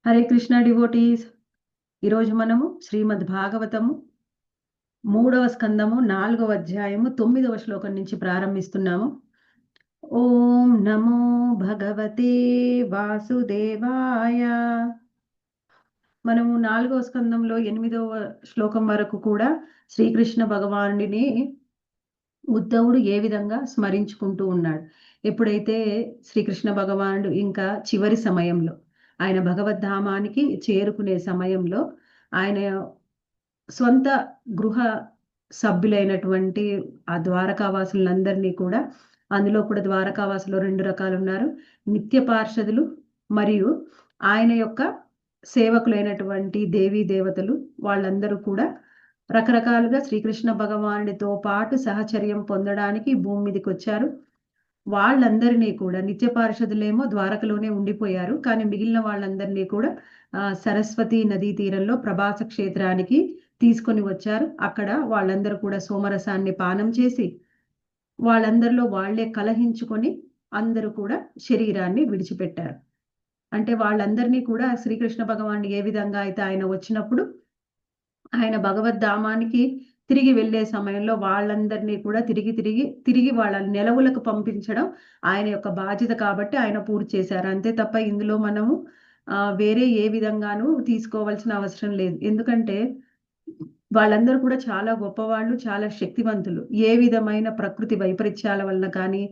Hare Krishna devotees. ఈరోజు మనము శ్రీమద్ భాగవతము 3వ స్కందము 4వ అధ్యాయము 9వ శ్లోకం నుంచి ప్రారంభిస్తున్నాము. ఓం నమో భగవతే వాసుదేవాయ. మనము 4వ స్కందంలో 8వ శ్లోకం వరకు కూడా శ్రీకృష్ణ భగవానుడిని ఉద్ధవుడు ఏ విధంగా స్మరించుకుంటూ ఉన్నాడు. ఎప్పుడైతే శ్రీకృష్ణ భగవానుడు ఇంకా చివరి సమయంలో ఆయన భగవద్ధామానికి చేరుకునే సమయంలో ఆయన స్వంత గృహ సభ్యులైనటువంటి ఆ ద్వారకావాసులందరినీ కూడా, అందులో కూడా ద్వారకావాసులు 2 రకాలు ఉన్నారు. నిత్య పార్షదులు మరియు ఆయన యొక్క సేవకులైనటువంటి దేవీ దేవతలు, వాళ్ళందరూ కూడా రకరకాలుగా శ్రీకృష్ణ భగవానుడితో పాటు సహచర్యం పొందడానికి భూమి మీదకి వచ్చారు. వాళ్ళందరినీ కూడా నిత్య పార్షదులేమో ద్వారకలోనే ఉండిపోయారు. కానీ మిగిలిన వాళ్ళందరినీ కూడా సరస్వతి నదీ తీరంలో ప్రభాస క్షేత్రానికి తీసుకొని వచ్చారు. అక్కడ వాళ్ళందరూ కూడా సోమరసాన్ని పానం చేసి వాళ్ళందరిలో వాళ్లే కలహించుకొని అందరూ కూడా శరీరాన్ని విడిచిపెట్టారు. అంటే వాళ్ళందరినీ కూడా శ్రీకృష్ణ భగవానుడు ఏ విధంగా అయితే ఆయన వచ్చినప్పుడు ఆయన భగవద్ధామానికి తిరిగి వెళ్లే సమయంలో వాళ్ళందరినీ కూడా తిరిగి వాళ్ళ నెలవులకు పంపించడం ఆయన యొక్క బాధ్యత కాబట్టి ఆయన పూర్తి చేశారు. అంతే తప్ప ఇందులో మనము వేరే ఏ విధంగానూ తీసుకోవాల్సిన అవసరం లేదు. ఎందుకంటే వాళ్ళందరూ కూడా చాలా గొప్పవాళ్ళు, చాలా శక్తివంతులు. ఏ విధమైన ప్రకృతి వైపరీత్యాల వల్ల కానీ,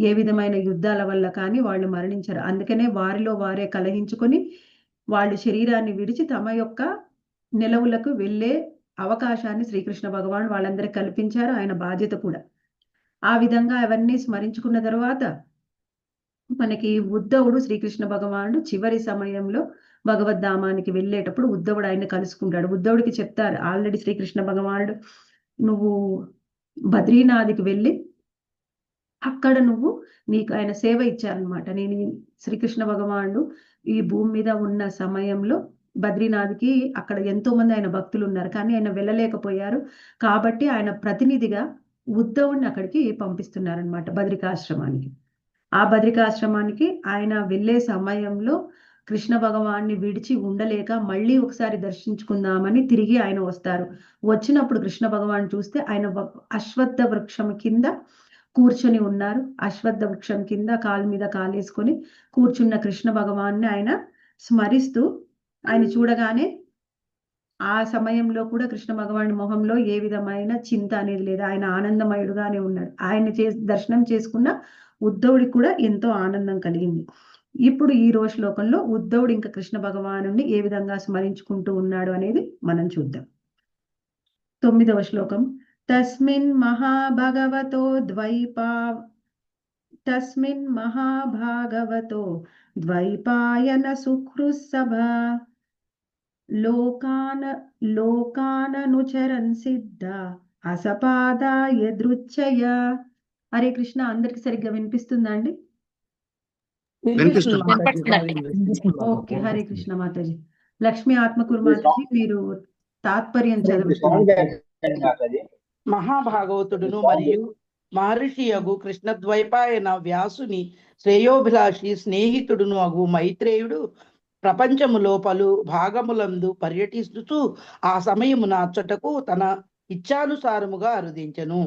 ఏ విధమైన యుద్ధాల వల్ల కానీ వాళ్ళు మరణించరు. అందుకనే వారిలో వారే కలహించుకొని వాళ్ళు శరీరాన్ని విడిచి తమ యొక్క నెలవులకు వెళ్ళే అవకాశాన్ని శ్రీకృష్ణ భగవాన్ వాళ్ళందరికీ కల్పించారు. ఆయన బాధ్యత కూడా. ఆ విధంగా అవన్నీ స్మరించుకున్న తర్వాత మనకి ఉద్ధవుడు శ్రీకృష్ణ భగవానుడు చివరి సమయంలో భగవద్ధామానికి వెళ్ళేటప్పుడు ఉద్ధవుడు ఆయన్ని కలుసుకుంటాడు. ఉద్ధవుడికి చెప్తారు ఆల్రెడీ శ్రీకృష్ణ భగవానుడు, నువ్వు బద్రీనాథ్కి వెళ్ళి అక్కడ నువ్వు నీకు ఆయన సేవ ఇచ్చారనమాట. నేను శ్రీకృష్ణ భగవానుడు ఈ భూమి మీద ఉన్న సమయంలో బద్రీనాథ్కి అక్కడ ఎంతో మంది ఆయన భక్తులు ఉన్నారు, కానీ ఆయన వెళ్ళలేకపోయారు. కాబట్టి ఆయన ప్రతినిధిగా ఉద్ధవుడిని అక్కడికి పంపిస్తున్నారనమాట, బద్రికాశ్రమానికి. ఆ బద్రికాశ్రమానికి ఆయన వెళ్ళే సమయంలో కృష్ణ భగవాన్ని విడిచి ఉండలేక మళ్ళీ ఒకసారి దర్శించుకుందామని తిరిగి ఆయన వస్తారు. వచ్చినప్పుడు కృష్ణ భగవాన్ చూస్తే ఆయన అశ్వత్థ వృక్షం కింద కూర్చొని ఉన్నారు. అశ్వత్థ వృక్షం కింద కాలు మీద కాలేసుకొని కూర్చున్న కృష్ణ భగవాన్ని ఆయన స్మరిస్తూ, ఆయన చూడగానే ఆ సమయంలో కూడా కృష్ణ భగవాని మొహంలో ఏ విధమైన చింత అనేది లేదు. ఆయన ఆనందమయుడుగానే ఉన్నాడు. ఆయన దర్శనం చేసుకున్న ఉద్ధవుడికి కూడా ఎంతో ఆనందం కలిగింది. ఇప్పుడు ఈ రోజు శ్లోకంలో ఉద్ధవుడు ఇంకా కృష్ణ భగవానుని ఏ విధంగా స్మరించుకుంటూ ఉన్నాడు అనేది మనం చూద్దాం. 9వ శ్లోకం. తస్మిన్ మహాభాగవతో ద్వైపాయన సుహృత్సభ లోకాననుచరన్ సిద్ధ అసపాదాయ దృచ్ఛయ. హరే కృష్ణ. అందరికి సరిగ్గా వినిపిస్తుందా అండి? ఓకే. హరే కృష్ణ మాతాజీ. లక్ష్మీ ఆత్మకూరు మాతాజీ, మీరు తాత్పర్యం చదవండి. మహాభాగవతుడును మరియు మహర్షియగు కృష్ణద్వైపాయన వ్యాసుని శ్రేయోభిలాషి స్నేహితుడును అగు మైత్రేయుడు ప్రపంచములో పలు భాగములందు పర్యటిస్తూ ఆ సమయమున అచ్చటకు తన ఇచ్ఛానుసారముగా అరుదించెను.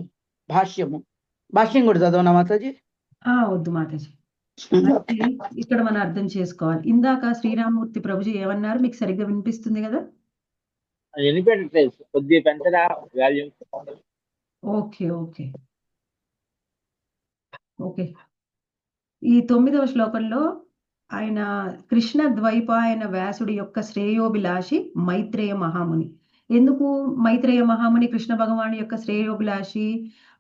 భాష్యం కూడా చదవనా మాతాజీ? వద్దు మాతాజీ. ఇక్కడ మనం అర్థం చేసుకోవాలి. ఇందాక శ్రీరామూర్తి ప్రభుజీ ఏమన్నారు? మీకు సరిగ్గా వినిపిస్తుంది కదా? Okay okay okay. ఈ 9వ శ్లోకంలో ఆయన కృష్ణ ద్వైపాయన వ్యాసుడి యొక్క శ్రేయోభిలాషి మైత్రేయ మహాముని. ఎందుకు మైత్రేయ మహాముని కృష్ణ భగవాను యొక్క శ్రేయోభిలాషి?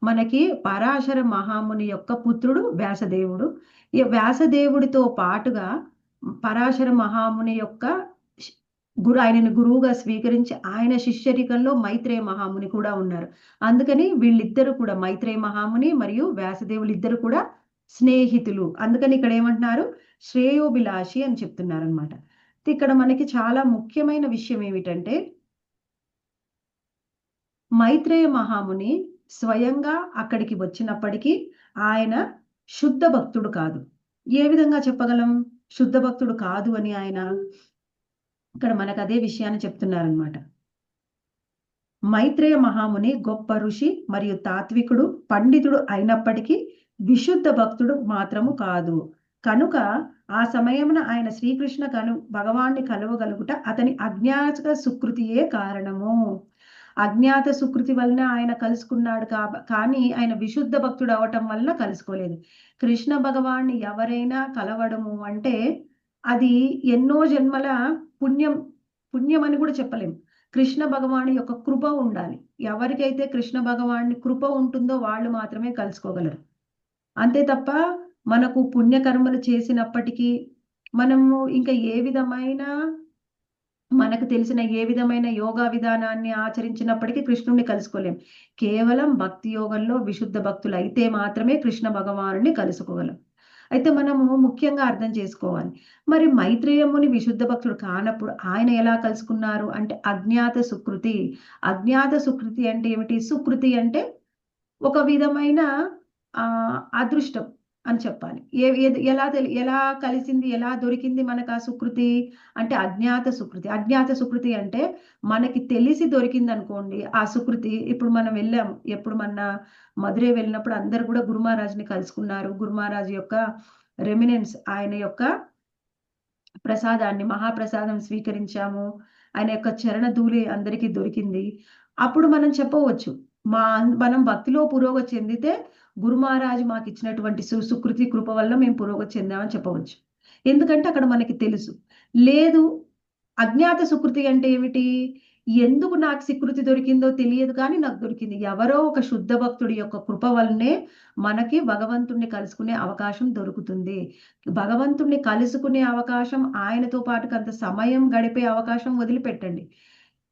మనకి పరాశర మహాముని యొక్క పుత్రుడు వ్యాసదేవుడు. ఈ వ్యాసదేవుడితో పాటుగా పరాశర మహాముని యొక్క ఆయనను గురువుగా స్వీకరించి ఆయన శిష్యరికంలో మైత్రేయ మహాముని కూడా ఉన్నారు. అందుకని వీళ్ళిద్దరు కూడా, మైత్రేయ మహాముని మరియు వ్యాసదేవులు ఇద్దరు కూడా స్నేహితులు. అందుకని ఇక్కడ ఏమంటున్నారు? శ్రేయోభిలాషి అని చెప్తున్నారు అనమాట. ఇక్కడ మనకి చాలా ముఖ్యమైన విషయం ఏమిటంటే, మైత్రేయ మహాముని స్వయంగా అక్కడికి వచ్చినప్పటికీ ఆయన శుద్ధ భక్తుడు కాదు. ఏ విధంగా చెప్పగలం శుద్ధ భక్తుడు కాదు అని? ఆయన ఇక్కడ మనకు అదే విషయాన్ని చెప్తున్నారనమాట. మైత్రేయ మహాముని గొప్ప ఋషి మరియు తాత్వికుడు, పండితుడు అయినప్పటికీ విశుద్ధ భక్తుడు మాత్రము కాదు. కనుక ఆ సమయమున ఆయన శ్రీకృష్ణ భగవాన్ని కలవగలుగుట అతని అజ్ఞాత సుకృతియే కారణము. అజ్ఞాత సుకృతి వలన ఆయన కలుసుకున్నాడు కానీ ఆయన విశుద్ధ భక్తుడు అవటం వలన కలుసుకోలేదు. కృష్ణ భగవాన్ని ఎవరైనా కలవడము అంటే అది ఎన్నో జన్మల పుణ్యం అని కూడా చెప్పలేము. కృష్ణ భగవాని యొక్క కృప ఉండాలి. ఎవరికైతే కృష్ణ భగవాని కృప ఉంటుందో వాళ్ళు మాత్రమే కలుసుకోగలరు. అంతే తప్ప మనకు పుణ్యకర్మలు చేసినప్పటికీ మనము ఇంకా మనకు తెలిసిన ఏ విధమైన యోగా విధానాన్ని ఆచరించినప్పటికీ కృష్ణుణ్ణి కలుసుకోలేం. కేవలం భక్తి యోగంలో విశుద్ధ భక్తులు అయితే మాత్రమే కృష్ణ భగవానుని కలుసుకోగలం. అయితే మనము ముఖ్యంగా అర్థం చేసుకోవాలి, మరి మైత్రేయముని విశుద్ధ భక్తుడు కానప్పుడు ఆయన ఎలా కలుసుకున్నారు అంటే అజ్ఞాత సుకృతి. అజ్ఞాత సుకృతి అంటే ఏమిటి? సుకృతి అంటే ఒక విధమైన అదృష్టం అని చెప్పాలి. ఎలా కలిసింది, ఎలా దొరికింది మనకు ఆ సుకృతి అంటే అజ్ఞాత సుకృతి. అజ్ఞాత సుకృతి అంటే మనకి తెలిసి దొరికింది అనుకోండి ఆ సుకృతి. ఇప్పుడు మనం వెళ్ళాము, ఎప్పుడు మధురై వెళ్ళినప్పుడు అందరు కూడా గురు మహారాజ్ని కలుసుకున్నారు. గురు మహారాజ్ యొక్క రెమినెన్స్, ఆయన యొక్క ప్రసాదాన్ని, మహాప్రసాదం స్వీకరించాము. ఆయన యొక్క చరణ ధూళి అందరికీ దొరికింది. అప్పుడు మనం చెప్పవచ్చు, మనం భక్తిలో పురోగతి చెందితే గురు మహారాజు మాకు ఇచ్చినటువంటి సుకృతి కృప వల్ల మేము పురోగతి చెందామని చెప్పవచ్చు. ఎందుకంటే అక్కడ మనకి తెలుసు. లేదు, అజ్ఞాత సుకృతి అంటే ఏమిటి? ఎందుకు నాకు సుకృతి దొరికిందో తెలియదు కానీ నాకు దొరికింది. ఎవరో ఒక శుద్ధ భక్తుడి యొక్క కృప వల్లనే మనకి భగవంతుణ్ణి కలుసుకునే అవకాశం దొరుకుతుంది. భగవంతుణ్ణి కలుసుకునే అవకాశం, ఆయనతో పాటు కొంత సమయం గడిపే అవకాశం వదిలిపెట్టండి.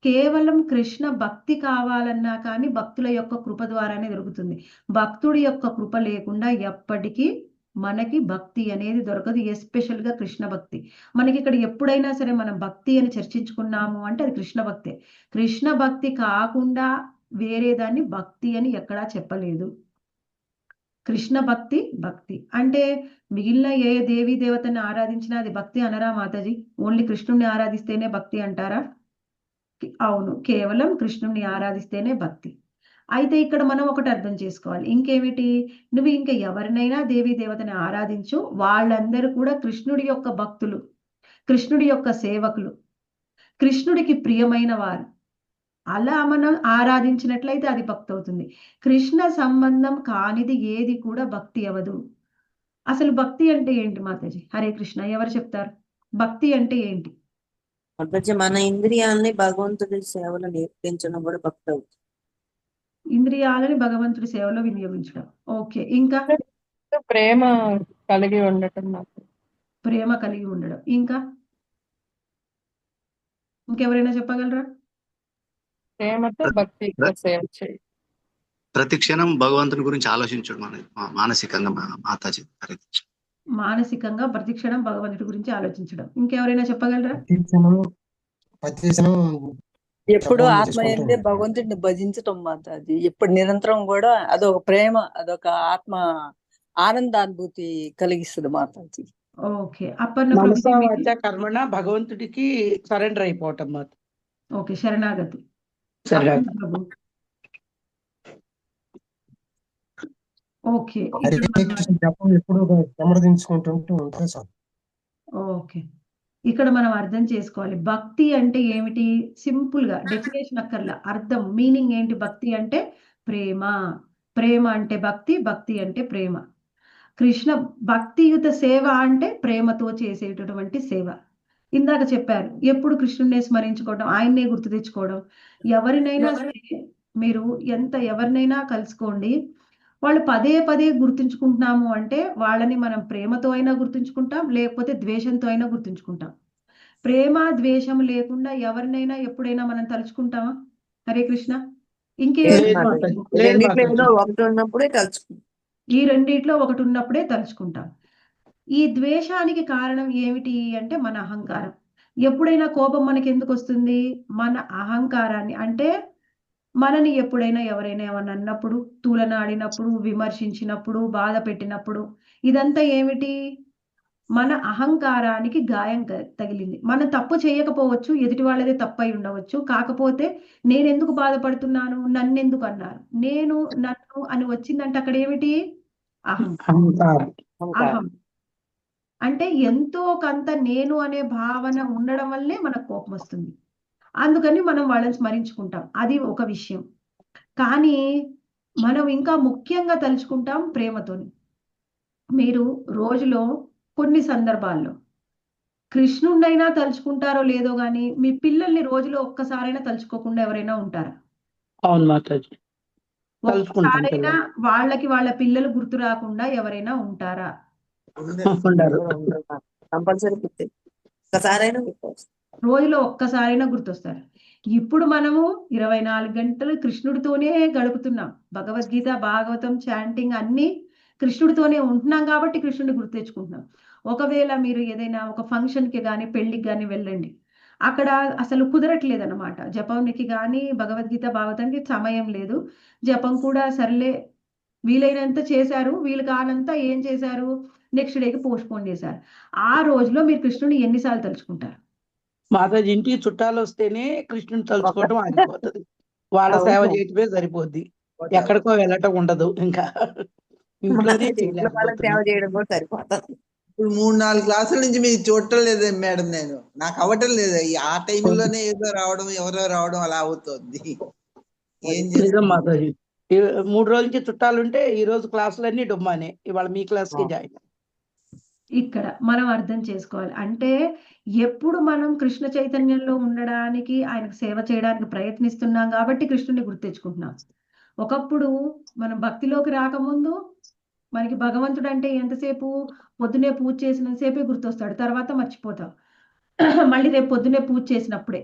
కేవలం కృష్ణ భక్తి కావాలన్నా కానీ భక్తుల యొక్క కృప ద్వారానే దొరుకుతుంది. భక్తుడి యొక్క కృప లేకుండా ఎప్పటికీ మనకి భక్తి అనేది దొరకదు. ఎస్పెషల్ గా కృష్ణ భక్తి. మనకి ఇక్కడ ఎప్పుడైనా సరే మనం భక్తి అని చర్చించుకున్నాము అంటే అది కృష్ణ భక్తే. కృష్ణ భక్తి కాకుండా వేరే దాన్ని భక్తి అని ఎక్కడా చెప్పలేదు. కృష్ణ భక్తి భక్తి అంటే మిగిలిన ఏ దేవీ దేవతని ఆరాధించినా అది భక్తి అనరా మాతాజీ? ఓన్లీ కృష్ణుణ్ణి ఆరాధిస్తేనే భక్తి అంటారా? అవును, కేవలం కృష్ణుణ్ణి ఆరాధిస్తేనే భక్తి. అయితే ఇక్కడ మనం ఒకటి అర్థం చేసుకోవాలి. ఇంకేమిటి? నువ్వు ఇంకా ఎవరినైనా దేవీ దేవతని ఆరాధించు, వాళ్ళందరూ కూడా కృష్ణుడి యొక్క భక్తులు, కృష్ణుడి యొక్క సేవకులు, కృష్ణుడికి ప్రియమైన వారు. అలా మనం ఆరాధించినట్లయితే అది భక్తి అవుతుంది. కృష్ణ సంబంధం కానిది ఏది కూడా భక్తి అవ్వదు. అసలు భక్తి అంటే ఏంటి మాతాజీ? హరే కృష్ణ, ఎవరు చెప్తారు? భక్తి అంటే ఏంటి? మన ఇంద్రియాలని భగవంతుడి సేవలో నేర్పించడం కూడా భక్తి అవుతుంది. ఇంద్రియాలని భగవంతుడి సేవలో వినియోగించడం. ఓకే, ఇంకా ప్రేమ కలిగి ఉండటం. ప్రేమ కలిగి ఉండడం. ఇంకా ఇంకెవరైనా చెప్పగలరా? ప్రేమతో భక్తి సేవ చేయి. ప్రతి క్షణం భగవంతుని గురించి ఆలోచించడం అనేది మానసికంగా మాతాజీ. మానసికంగా ప్రతి క్షణం భగవంతుడి గురించి ఆలోచించడం. ఇంకెవరైనా చెప్పగలరా? ఎప్పుడు ఆత్మ అంటే భగవంతుడిని భజించటం మాతాజీ. ఎప్పుడు నిరంతరం కూడా అదొక ప్రేమ, అదొక ఆత్మ ఆనందానుభూతి కలిగిస్తుంది మాతాజీ. ఓకే, కర్మణ భగవంతుడికి సరెండర్ అయిపోవటం మాత. ఓకే, శరణాగతి. ఓకే, ఓకే, ఇక్కడ మనం అర్థం చేసుకోవాలి భక్తి అంటే ఏమిటి. సింపుల్ గా డెఫినేషన్ అక్కర్లా, అర్థం, మీనింగ్ ఏంటి? భక్తి అంటే ప్రేమ, ప్రేమ అంటే భక్తి, భక్తి అంటే ప్రేమ. కృష్ణ భక్తియుత సేవ అంటే ప్రేమతో చేసేటటువంటి సేవ. ఇందాక చెప్పారు, ఎప్పుడు కృష్ణుడినే స్మరించుకోవడం, ఆయన్నే గుర్తు తెచ్చుకోవడం. ఎవరినైనా సరే మీరు ఎవరినైనా కలుసుకోండి, వాళ్ళు పదే పదే గుర్తుంచుకుంటున్నాము అంటే వాళ్ళని మనం ప్రేమతో అయినా గుర్తుంచుకుంటాం, లేకపోతే ద్వేషంతో అయినా గుర్తుంచుకుంటాం. ప్రేమ ద్వేషం లేకుండా ఎవరినైనా ఎప్పుడైనా మనం తలుచుకుంటామా? హరే కృష్ణ. ఈ రెండిట్లో ఒకటి ఉన్నప్పుడే తలుచుకుంటాం. ఈ ద్వేషానికి కారణం ఏమిటి అంటే మన అహంకారం. ఎప్పుడైనా కోపం మనకి ఎందుకు వస్తుంది? మన అహంకారాన్ని, అంటే మనని ఎప్పుడైనా ఎవరైనా ఏమన్నా అన్నప్పుడు, తూలనాడినప్పుడు, విమర్శించినప్పుడు, బాధ పెట్టినప్పుడు, ఇదంతా ఏమిటి? మన అహంకారానికి గాయం తగిలింది. మనం తప్పు చేయకపోవచ్చు, ఎదుటి వాళ్ళదే తప్పై ఉండవచ్చు. కాకపోతే నేనెందుకు బాధపడుతున్నాను, నన్నెందుకు అన్నారు, నేను నన్ను అని వచ్చిందంటే అక్కడ ఏమిటి? అహం. అహంకారం. అహం అంటే ఎంతో కొంత నేను అనే భావన ఉండడం వల్లే మనకు కోపం వస్తుంది. అందుకని మనం వాళ్ళని స్మరించుకుంటాం. అది ఒక విషయం. కానీ మనం ఇంకా ముఖ్యంగా తలుచుకుంటాం ప్రేమతోని. మీరు రోజులో కొన్ని సందర్భాల్లో కృష్ణుడినైనా తలుచుకుంటారో లేదో గాని మీ పిల్లల్ని రోజులో ఒక్కసారైనా తలుచుకోకుండా ఎవరైనా ఉంటారా? అవును మాతాజీ, తలుచుకుంటాం ఒక్కసారైనా పిల్లలు. వాళ్ళ పిల్లలు గుర్తు రాకుండా ఎవరైనా ఉంటారా? ఉండరు. కంపల్సరీ గుర్తు ఒకసారైనా గుర్తు రోజులో ఒక్కసారైనా గుర్తొస్తారు. ఇప్పుడు మనము 24 గంటలు కృష్ణుడితోనే గడుపుతున్నాం. భగవద్గీత, భాగవతం, చాంటింగ్ అన్నీ కృష్ణుడితోనే ఉంటున్నాం కాబట్టి కృష్ణుడిని గుర్తు తెచ్చుకుంటున్నాం. ఒకవేళ మీరు ఏదైనా ఒక ఫంక్షన్‌కి గాని, పెళ్ళికి గాని వెళ్ళండి. అక్కడ అసలు కుదరట్లేదన్నమాట. జపానికి గాని, భగవద్గీత, భాగవతానికి సమయం లేదు. జపం కూడా సర్లే వీలైనంత చేశారు. వీలు కానంత ఏం చేశారు? నెక్స్ట్ డేకి పోస్ట్‌పోన్ చేశారు. ఆ రోజులో మీరు కృష్ణుడిని ఎన్ని సార్లు తలుచుకుంటారు? మాతాజీ, ఇంటికి చుట్టాలు వస్తేనే కృష్ణుని తలుచుకోవటం ఆగిపోతుంది. వాళ్ళ సేవ చేయటమే సరిపోద్ది. ఎక్కడికో వెళ్ళటం ఉండదు. ఇంకా ఇంట్లోనే ఇంట్లో వాళ్ళకి సేవ చేయలేకపోతున్నాం. చేయడం కూడా సరిపోతుంది. ఇప్పుడు 3-4 క్లాసుల నుంచి మీరు చూడటం లేదు మేడం. నేను నాకు అవ్వటం లేదు. ఆ టైంలోనే ఏదో రావడం, ఎవరో రావడం అలా అవుతుంది. ఏం నిజం చేస్తాం? మాతాజీ. 3 రోజుల నుంచి చుట్టాలుంటే ఈ రోజు క్లాసులన్నీ డుమ్మానే. ఇవాళ మీ క్లాస్ కి జాయిన్. ఇక్కడ మనం అర్థం చేసుకోవాలి. అంటే ఎప్పుడు మనం కృష్ణ చైతన్యంలో ఉండడానికి, ఆయనకు సేవ చేయడానికి ప్రయత్నిస్తున్నాం కాబట్టి కృష్ణుడిని గుర్తెచ్చుకుంటున్నాం. ఒకప్పుడు మనం భక్తిలోకి రాకముందు మనకి భగవంతుడు అంటే ఎంతసేపు పొద్దున్నే పూజ చేసినంత సేపే గుర్తొస్తాడు. తర్వాత మర్చిపోతాం. మళ్ళీ రేపు పొద్దున్నే పూజ చేసినప్పుడే.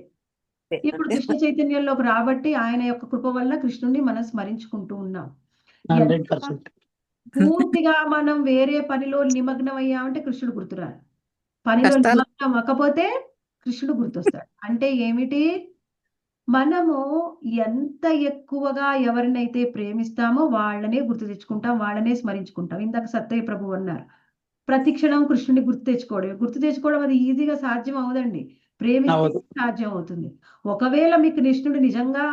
ఇప్పుడు కృష్ణ చైతన్యంలోకి రాబట్టి ఆయన యొక్క కృప వల్ల కృష్ణుడిని మనం స్మరించుకుంటూ ఉన్నాం. ఎంత 100%. పూర్తిగా మనం వేరే పనిలో నిమగ్నం అయ్యామంటే కృష్ణుడు గుర్తురాడు. పనిలో కష్టాలు. నిమగ్నం అవ్వకపోతే కృష్ణుడు గుర్తొస్తాడు. అంటే ఏమిటి? మనము ఎంత ఎక్కువగా ఎవరినైతే ప్రేమిస్తామో వాళ్ళనే గుర్తు తెచ్చుకుంటాం, వాళ్ళనే స్మరించుకుంటాం. ఇందాక సత్తయ్య ప్రభు అన్నారు. ప్రతి క్షణం కృష్ణుడిని గుర్తు తెచ్చుకోవడం. గుర్తు తెచ్చుకోవడం అది ఈజీగా సాధ్యం అవ్వదండి. ప్రేమిస్తే అవదు. సాధ్యం అవుతుంది. ఒకవేళ మీకు కృష్ణుడు నిజంగా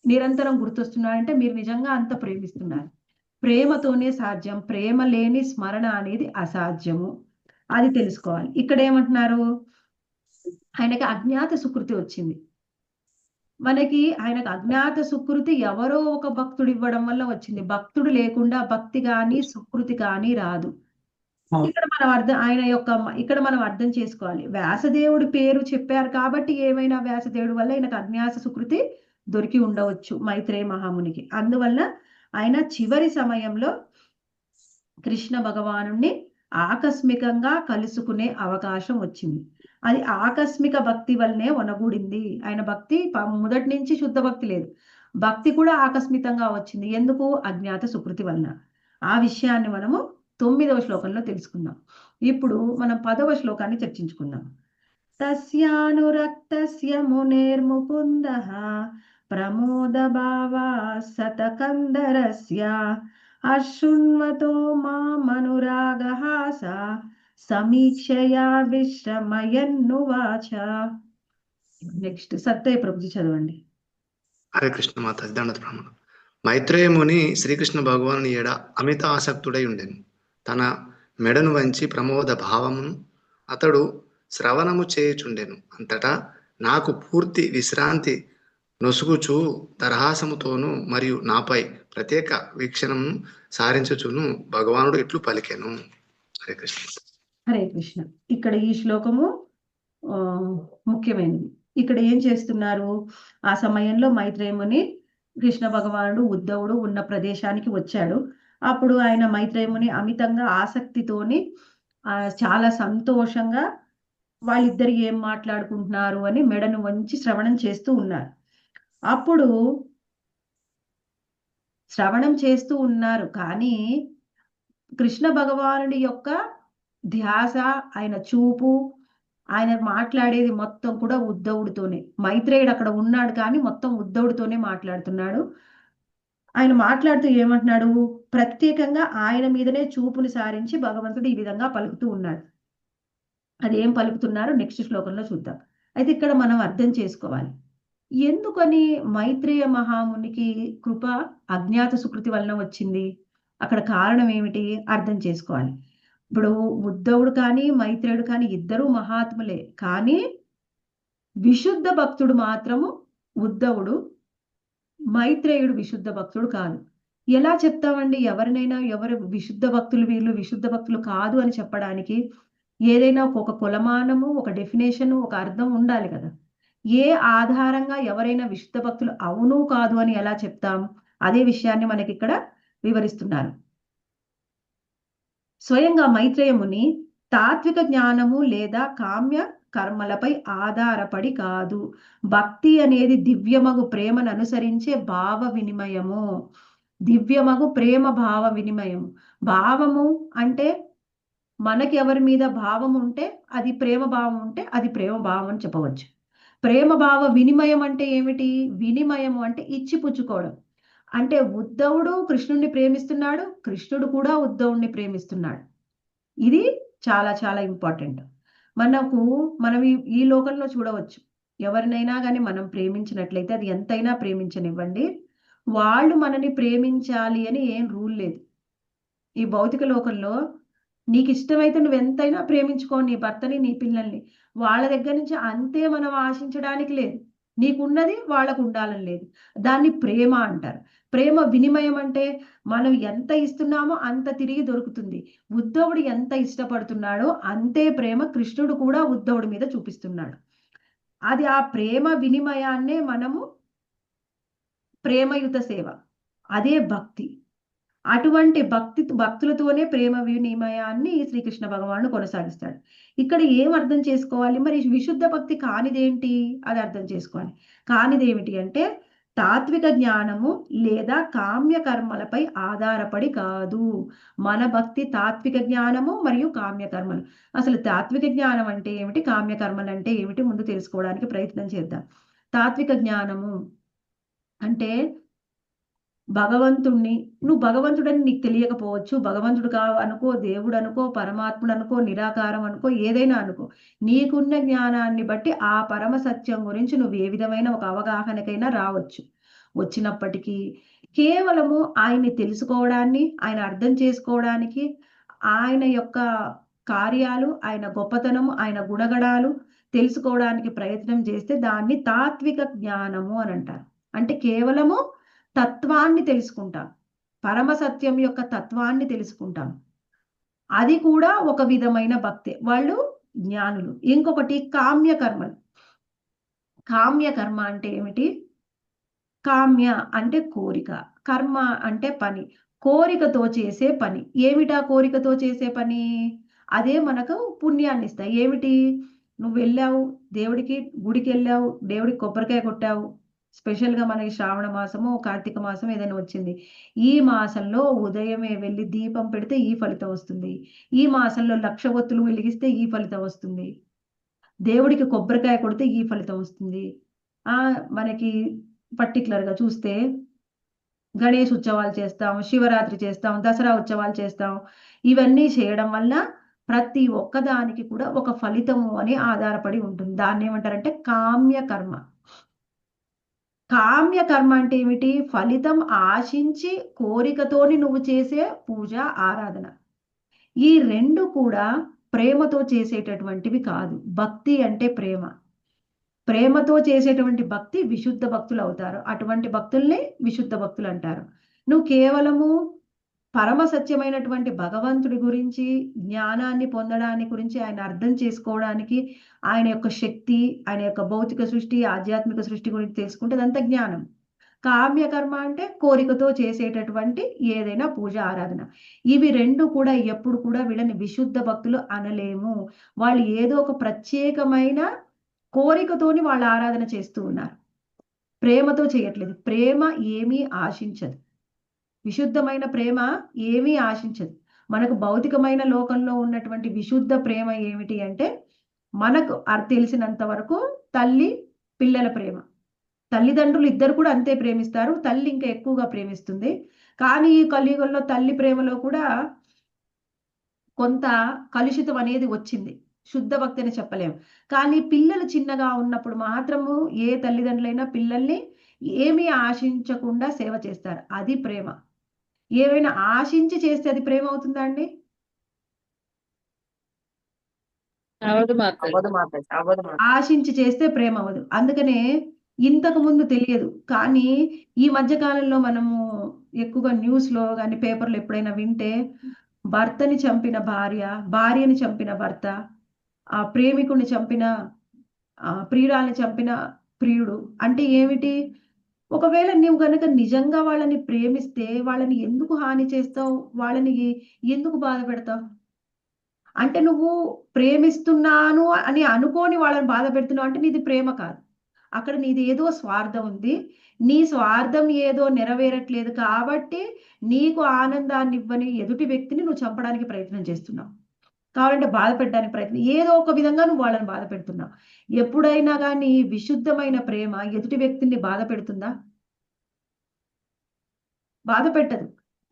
నిరంతరం గుర్తొస్తున్నాడంటే మీరు నిజంగా అంత ప్రేమిస్తున్నారు. ప్రేమతోనే సాధ్యం. ప్రేమ లేని స్మరణ అనేది అసాధ్యము. అది తెలుసుకోవాలి. ఇక్కడ ఏమంటున్నారు? ఆయనకి అజ్ఞాత సుకృతి వచ్చింది. మనకి ఆయనకు అజ్ఞాత సుకృతి ఎవరో ఒక భక్తుడు ఇవ్వడం వల్ల వచ్చింది. భక్తుడు లేకుండా భక్తి గాని, సుకృతి కానీ రాదు. అవును. ఇక్కడ మనం అర్థం చేసుకోవాలి. వ్యాసదేవుడి పేరు చెప్పారు కాబట్టి ఏమైనా వ్యాసదేవుడి వల్ల ఆయనకు అజ్ఞాత సుకృతి దొరికి ఉండవచ్చు మైత్రేయ మహామునికి. అందువల్ల ఆయన చివరి సమయంలో కృష్ణ భగవానుణ్ణి ఆకస్మికంగా కలుసుకునే అవకాశం వచ్చింది. అది ఆకస్మిక భక్తి వల్లనే ఒనగూడింది. ఆయన భక్తి మొదటి నుంచి శుద్ధ భక్తి లేదు. భక్తి కూడా ఆకస్మికంగా వచ్చింది. ఎందుకు? అజ్ఞాత సుకృతి వలన. ఆ విషయాన్ని మనము 9వ శ్లోకంలో తెలుసుకుందాం. ఇప్పుడు మనం 10వ శ్లోకాన్ని చర్చించుకుందాం. తస్యానురక్తస్య మునేర్ముకుందః ప్రమోద భావా సతకందరస్య అశృణ్వతో మామనురాగహాస సమీక్షయా విశ్రమయన్నువాచ. నెక్స్ట్ సత్తయ్య ప్రభుజీ చదవండి. హరే కృష్ణ మాతాజీ, దండత బ్రాహ్మణుడు. మైత్రేయ ముని శ్రీకృష్ణ భగవాను ఏడ అమిత ఆసక్తుడై ఉండెను. తన మెడను వంచి ప్రమోద భావమును అతడు శ్రవణము చేయుచుండెను. అంతటా నాకు పూర్తి విశ్రాంతి నొసుగుచూ దరహాసముతోనూ మరియు నాపై ప్రత్యేక వీక్షణను సారించుచును భగవానుడు ఇట్లు పలికెను. హరే కృష్ణ. హరే కృష్ణ. ఇక్కడ ఈ శ్లోకము ముఖ్యమైనది. ఇక్కడ ఏం చేస్తున్నారు? ఆ సమయంలో మైత్రేయముని కృష్ణ భగవానుడు ఉద్ధవుడు ఉన్న ప్రదేశానికి వచ్చాడు. అప్పుడు ఆయన మైత్రేయముని అమితంగా ఆసక్తితోని చాలా సంతోషంగా వాళ్ళిద్దరు ఏం మాట్లాడుకుంటున్నారు అని మెడను వంచి శ్రవణం చేస్తూ ఉన్నారు. అప్పుడు శ్రవణం చేస్తూ ఉన్నారు కానీ కృష్ణ భగవానుడి యొక్క ధ్యాస, ఆయన చూపు, ఆయన మాట్లాడేది మొత్తం కూడా ఉద్ధవుడితోనే. మైత్రేయుడు అక్కడ ఉన్నాడు కానీ మొత్తం ఉద్ధవుడితోనే మాట్లాడుతున్నాడు. ఆయన మాట్లాడుతూ ఏమంటున్నాడు? ప్రత్యేకంగా ఆయన మీదనే చూపుని సారించి భగవంతుడు ఈ విధంగా పలుకుతూ ఉన్నాడు. అది ఏం పలుకుతున్నారో నెక్స్ట్ శ్లోకంలో చూద్దాం. అయితే ఇక్కడ మనం అర్థం చేసుకోవాలి, ఎందుకని మైత్రేయ మహామునికి కృప అజ్ఞాత సుకృతి వలన వచ్చింది, అక్కడ కారణం ఏమిటి అర్థం చేసుకోవాలి. ఇప్పుడు ఉద్ధవుడు కానీ మైత్రేయుడు కానీ ఇద్దరూ మహాత్ములే, కానీ విశుద్ధ భక్తుడు మాత్రము ఉద్ధవుడు, మైత్రేయుడు విశుద్ధ భక్తుడు కాదు. ఎలా చెప్తామండి ఎవరినైనా ఎవరు విశుద్ధ భక్తులు వీళ్ళు విశుద్ధ భక్తులు కాదు అని చెప్పడానికి? ఏదైనా ఒక కులమానము, ఒక డెఫినేషన్, ఒక అర్థం ఉండాలి కదా. ఏ ఆధారంగా ఎవరైనా విశుద్ధ భక్తులు అవును కాదు అని ఎలా చెప్తాం? అదే విషయాన్ని మనకి ఇక్కడ వివరిస్తున్నారు. స్వయంగా మైత్రేయ ముని తాత్విక జ్ఞానము లేదా కామ్య కర్మలపై ఆధారపడి కాదు, భక్తి అనేది దివ్యమగు ప్రేమను అనుసరించే భావ వినిమయము. దివ్యమగు ప్రేమ భావ వినిమయం. భావము అంటే మనకి ఎవరి మీద భావం ఉంటే అది ప్రేమ భావం ఉంటే అది ప్రేమ భావం అని చెప్పవచ్చు. ప్రేమ భావ వినిమయం అంటే ఏమిటి? వినిమయము అంటే ఇచ్చి పుచ్చుకోవడం. అంటే ఉద్ధవుడు కృష్ణుడిని ప్రేమిస్తున్నాడు, కృష్ణుడు కూడా ఉద్ధవుడిని ప్రేమిస్తున్నాడు. ఇది చాలా చాలా ఇంపార్టెంట్. మనం ఈ లోకంలో చూడవచ్చు, ఎవరినైనా కానీ మనం ప్రేమించినట్లయితే అది ఎంతైనా ప్రేమించనివ్వండి, వాళ్ళు మనని ప్రేమించాలి అని ఏం రూల్ లేదు. ఈ భౌతిక లోకంలో నీకు ఇష్టమైతే నువ్వు ఎంతైనా ప్రేమించుకో నీ భర్తని, నీ పిల్లల్ని. వాళ్ళ దగ్గర నుంచి అంతే మనం ఆశించడానికి లేదు. నీకున్నది వాళ్ళకు ఉండాలని లేదు. దాన్ని ప్రేమ అంటారు. ప్రేమ వినిమయం అంటే మనం ఎంత ఇస్తున్నామో అంత తిరిగి దొరుకుతుంది. ఉద్ధవుడు ఎంత ఇష్టపడుతున్నాడో అంతే ప్రేమ కృష్ణుడు కూడా ఉద్ధవుడి మీద చూపిస్తున్నాడు. అది ఆ ప్రేమ వినిమయాన్నే మనము ప్రేమయుత సేవ, అదే భక్తి. అటువంటి భక్తులతోనే ప్రేమ వినిమయాన్ని శ్రీకృష్ణ భగవానుడు కొనసాగిస్తాడు. ఇక్కడ ఏం అర్థం చేసుకోవాలి? మరి విశుద్ధ భక్తి కానిదేంటి? అది అర్థం చేసుకోవాలి. కానిదేమిటి అంటే తాత్విక జ్ఞానము లేదా కామ్య కర్మలపై ఆధారపడి కాదు. మన భక్తి తాత్విక జ్ఞానము మరియు కామ్య కర్మలు. అసలు తాత్విక జ్ఞానం అంటే ఏమిటి, కామ్య కర్మలు అంటే ఏమిటి ముందు తెలుసుకోవడానికి ప్రయత్నం చేద్దాం. తాత్విక జ్ఞానము అంటే భగవంతుణ్ణి, నువ్వు భగవంతుడని నీకు తెలియకపోవచ్చు, భగవంతుడు అనుకో, దేవుడు అనుకో, పరమాత్ముడు అనుకో, నిరాకారం అనుకో, ఏదైనా అనుకో, నీకున్న జ్ఞానాన్ని బట్టి ఆ పరమ సత్యం గురించి నువ్వు ఏ విధమైన ఒక అవగాహనకైనా రావచ్చు. వచ్చినప్పటికీ కేవలము ఆయన్ని తెలుసుకోవడాన్ని, ఆయన అర్థం చేసుకోవడానికి, ఆయన యొక్క కార్యాలు, ఆయన గొప్పతనము, ఆయన గుణగణాలు తెలుసుకోవడానికి ప్రయత్నం చేస్తే దాన్ని తాత్విక జ్ఞానము అని అంటారు. అంటే కేవలము తత్వాన్ని తెలుసుకుంటాం, పరమ సత్యం యొక్క తత్వాన్ని తెలుసుకుంటాం. అది కూడా ఒక విధమైన భక్తి, వాళ్ళు జ్ఞానులు. ఇంకొకటి కామ్య కర్మలు. కామ్య కర్మ అంటే ఏమిటి? కామ్య అంటే కోరిక, కర్మ అంటే పని, కోరికతో చేసే పని. ఏమిటా కోరికతో చేసే పని? అదే మనకు పుణ్యాన్ని ఇస్తాయి. ఏమిటి? నువ్వు వెళ్ళావు దేవుడికి, గుడికి వెళ్ళావు, దేవుడికి కొబ్బరికాయ కొట్టావు. స్పెషల్గా మనకి శ్రావణ మాసము, కార్తీక మాసం ఏదైనా వచ్చింది, ఈ మాసంలో ఉదయమే వెళ్ళి దీపం పెడితే ఈ ఫలితం వస్తుంది. ఈ మాసంలో 1,00,000 ఒత్తులు వెలిగిస్తే ఈ ఫలితం వస్తుంది. దేవుడికి కొబ్బరికాయ కొడితే ఈ ఫలితం వస్తుంది. మనకి పర్టికులర్గా చూస్తే గణేష్ ఉత్సవాలు చేస్తాం, శివరాత్రి చేస్తాం, దసరా ఉత్సవాలు చేస్తాం. ఇవన్నీ చేయడం వల్ల ప్రతి ఒక్కదానికి కూడా ఒక ఫలితము అని ఆధారపడి ఉంటుంది. దాన్ని ఏమంటారంటే కామ్య కర్మ. కామ్య కర్మ అంటే ఏమిటి? ఫలితం ఆశించి కోరికతోని నువ్వు చేసే పూజ, ఆరాధన. ఈ రెండు కూడా ప్రేమతో చేసేటటువంటివి కాదు. భక్తి అంటే ప్రేమ. ప్రేమతో చేసేటువంటి భక్తి విశుద్ధ భక్తులు అవుతారు. అటువంటి భక్తుల్ని విశుద్ధ భక్తులు అంటారు. నువ్వు కేవలము పరమ సత్యమైనటువంటి భగవంతుడి గురించి, జ్ఞానాన్ని పొందడానికి గురించి, ఆయన అర్థం చేసుకోవడానికి, ఆయన యొక్క శక్తి, ఆయన యొక్క భౌతిక సృష్టి, ఆధ్యాత్మిక సృష్టి గురించి తెలుసుకుంటే అదంతా జ్ఞానం. కామ్య కర్మ అంటే కోరికతో చేసేటటువంటి ఏదైనా పూజ, ఆరాధన. ఇవి రెండు కూడా ఎప్పుడు కూడా వీళ్ళని విశుద్ధ భక్తులు అనలేము. వాళ్ళు ఏదో ఒక ప్రత్యేకమైన కోరికతోని వాళ్ళ ఆరాధన చేస్తూ ఉన్నారు, ప్రేమతో చేయట్లేదు. ప్రేమ ఏమీ ఆశించదు. విశుద్ధమైన ప్రేమ ఏమీ ఆశించదు. మనకు భౌతికమైన లోకంలో ఉన్నటువంటి విశుద్ధ ప్రేమ ఏమిటి అంటే మనకు తెలిసినంత వరకు తల్లి పిల్లల ప్రేమ. తల్లిదండ్రులు ఇద్దరు కూడా అంతే ప్రేమిస్తారు, తల్లి ఇంకా ఎక్కువగా ప్రేమిస్తుంది. కానీ ఈ కలియుగంలో తల్లి ప్రేమలో కూడా కొంత కలుషితం అనేది వచ్చింది. శుద్ధ భక్తి అని చెప్పలేము. కానీ పిల్లలు చిన్నగా ఉన్నప్పుడు మాత్రము ఏ తల్లిదండ్రులైనా పిల్లల్ని ఏమీ ఆశించకుండా సేవ చేస్తారు. అది ప్రేమ. ఏమైనా ఆశించి చేస్తే అది ప్రేమ అవుతుందా అండి? అవదు మాతాజీ. అవ్వదు మాతాజీ, అవ్వదు మాతాజీ. ఆశించి చేస్తే ప్రేమ అవ్వదు. అందుకనే ఇంతకు ముందు తెలియదు. కానీ ఈ మధ్య కాలంలో మనము ఎక్కువగా న్యూస్‌లో గాని, పేపర్‌లో ఎప్పుడైనా వింటే భర్తని చంపిన భార్య, భార్యని చంపిన భర్త, ప్రేమికుడిని చంపిన ప్రియురాలిని చంపిన ప్రియుడు. అంటే ఏమిటి? ఒకవేళ నీవు గనక నిజంగా వాళ్ళని ప్రేమిస్తే వాళ్ళని ఎందుకు హాని చేస్తావు? వాళ్ళని ఎందుకు బాధ పెడతావు? అంటే నువ్వు ప్రేమిస్తున్నాను అని అనుకోని వాళ్ళని బాధ పెడుతున్నావు అంటే నీది ప్రేమ కాదు. అక్కడ నీది ఏదో స్వార్థం ఉంది. నీ స్వార్థం ఏదో నెరవేరట్లేదు కాబట్టి నీకు ఆనందాన్ని ఇవ్వని ఎదుటి వ్యక్తిని నువ్వు చంపడానికి ప్రయత్నం చేస్తున్నావు. కావాలంటే బాధ పెట్టడానికి ప్రయత్నం ఏదో ఒక విధంగా నువ్వు వాళ్ళని బాధ పెడుతున్నావు. ఎప్పుడైనా గానీ విశుద్ధమైన ప్రేమ ఎదుటి వ్యక్తిని బాధ పెడుతుందా? బాధ పెట్టదు.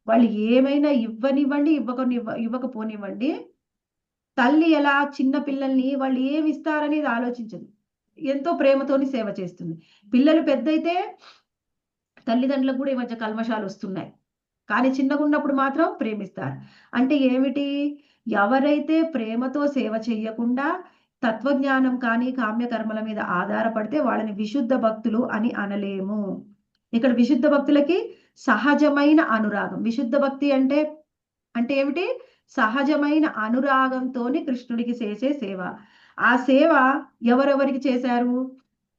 వాళ్ళు ఏమైనా ఇవ్వనివ్వండి, ఇవ్వకపోనివ్వండి. తల్లి ఎలా చిన్న పిల్లల్ని వాళ్ళు ఏమిస్తారనేది ఆలోచించదు. ఎంతో ప్రేమతోని సేవ చేస్తుంది. పిల్లలు పెద్దయితే తల్లిదండ్రులకు కూడా ఈ మధ్య కల్మషాలొస్తున్నాయి. కానీ చిన్నగున్నప్పుడు మాత్రం ప్రేమిస్తారు. అంటే ఏమిటి? ఎవరైతే ప్రేమతో సేవ చెయ్యకుండా తత్వజ్ఞానం కానీ, కామ్యకర్మల మీద ఆధారపడితే వాళ్ళని విశుద్ధ భక్తులు అని అనలేము. ఇక్కడ విశుద్ధ భక్తులకి సహజమైన అనురాగం. విశుద్ధ భక్తి అంటే ఏమిటి? సహజమైన అనురాగంతోని కృష్ణుడికి చేసే సేవ. ఆ సేవ ఎవరెవరికి చేశారు?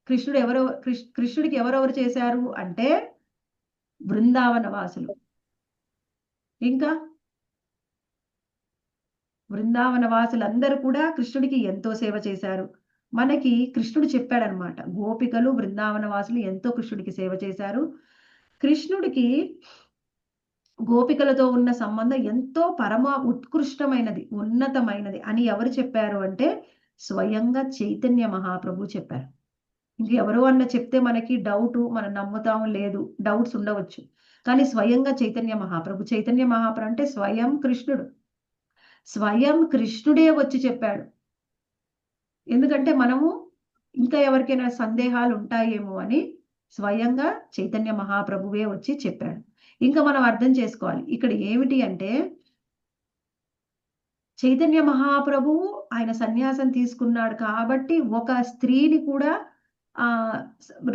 కృష్ణుడికి ఎవరెవరు చేశారు అంటే బృందావన వాసులు. ఇంకా బృందావన వాసులందరూ కూడా కృష్ణుడికి ఎంతో సేవ చేశారు. మనకి కృష్ణుడు చెప్పాడనమాట. గోపికలు, బృందావన వాసులు ఎంతో కృష్ణుడికి సేవ చేశారు. కృష్ణుడికి గోపికలతో ఉన్న సంబంధం ఎంతో పరమ ఉత్కృష్టమైనది, ఉన్నతమైనది అని ఎవరు చెప్పారు అంటే స్వయంగా చైతన్య మహాప్రభు చెప్పారు. ఇంకెవరో అన్న చెప్తే మనకి డౌటు, మనం నమ్ముతాం లేదు, డౌట్స్ ఉండవచ్చు. కానీ స్వయంగా చైతన్య మహాప్రభు అంటే స్వయం కృష్ణుడు. స్వయం కృష్ణుడే వచ్చి చెప్పాడు. ఎందుకంటే మనము ఇంకా ఎవరికైనా సందేహాలు ఉంటాయేమో అని స్వయంగా చైతన్య మహాప్రభువే వచ్చి చెప్పాడు. ఇంకా మనం అర్థం చేసుకోవాలి. ఇక్కడ ఏమిటి అంటే చైతన్య మహాప్రభువు ఆయన సన్యాసం తీసుకున్నాడు కాబట్టి ఒక స్త్రీని కూడా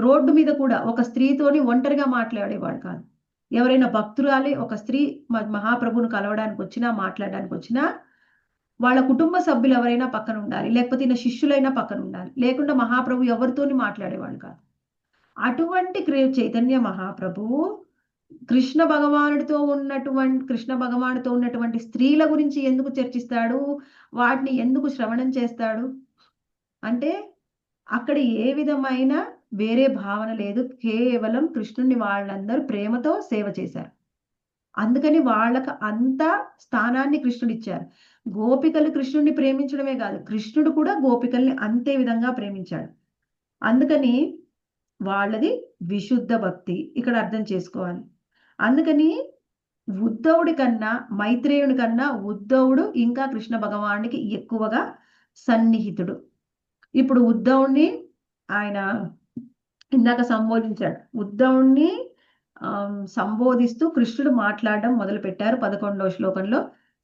రోడ్డు మీద కూడా ఒక స్త్రీతోని ఒంటరిగా మాట్లాడేవాడు కాదు. ఎవరైనా భక్తురాలి ఒక స్త్రీ మహాప్రభువును కలవడానికి వచ్చినా, మాట్లాడడానికి వచ్చినా వాళ్ళ కుటుంబ సభ్యులు ఎవరైనా పక్కన ఉండాలి. లేకపోతే ఈయన శిష్యులైనా పక్కన ఉండాలి. లేకుండా మహాప్రభు ఎవరితోని మాట్లాడేవాడు కాదు. అటువంటి చైతన్య మహాప్రభువు కృష్ణ భగవానుడితో ఉన్నటువంటి స్త్రీల గురించి ఎందుకు చర్చిస్తాడు? వాటిని ఎందుకు శ్రవణం చేస్తాడు? అంటే అక్కడ ఏ విధమైన వేరే భావన లేదు. కేవలం కృష్ణుని వాళ్ళందరూ ప్రేమతో సేవ చేశారు. అందుకని వాళ్ళకు అంత స్థానాన్ని కృష్ణుడిచ్చారు. గోపికలు కృష్ణుడిని ప్రేమించడమే కాదు, కృష్ణుడు కూడా గోపికల్ని అంతే విధంగా ప్రేమించాడు. అందుకని వాళ్ళది విశుద్ధ భక్తి ఇక్కడ అర్థం చేసుకోవాలి. అందుకని ఉద్ధవుడి కన్నా, మైత్రేయుడి కన్నా ఉద్ధవుడు ఇంకా కృష్ణ భగవానుడికి ఎక్కువగా సన్నిహితుడు. ఇప్పుడు ఉద్ధవుణ్ణి ఆయన ఇందాక సంబోధించాడు. ఉద్ధవుణ్ణి సంబోధిస్తూ కృష్ణుడు మాట్లాడడం మొదలు పెట్టారు. 11వ శ్లోకంలో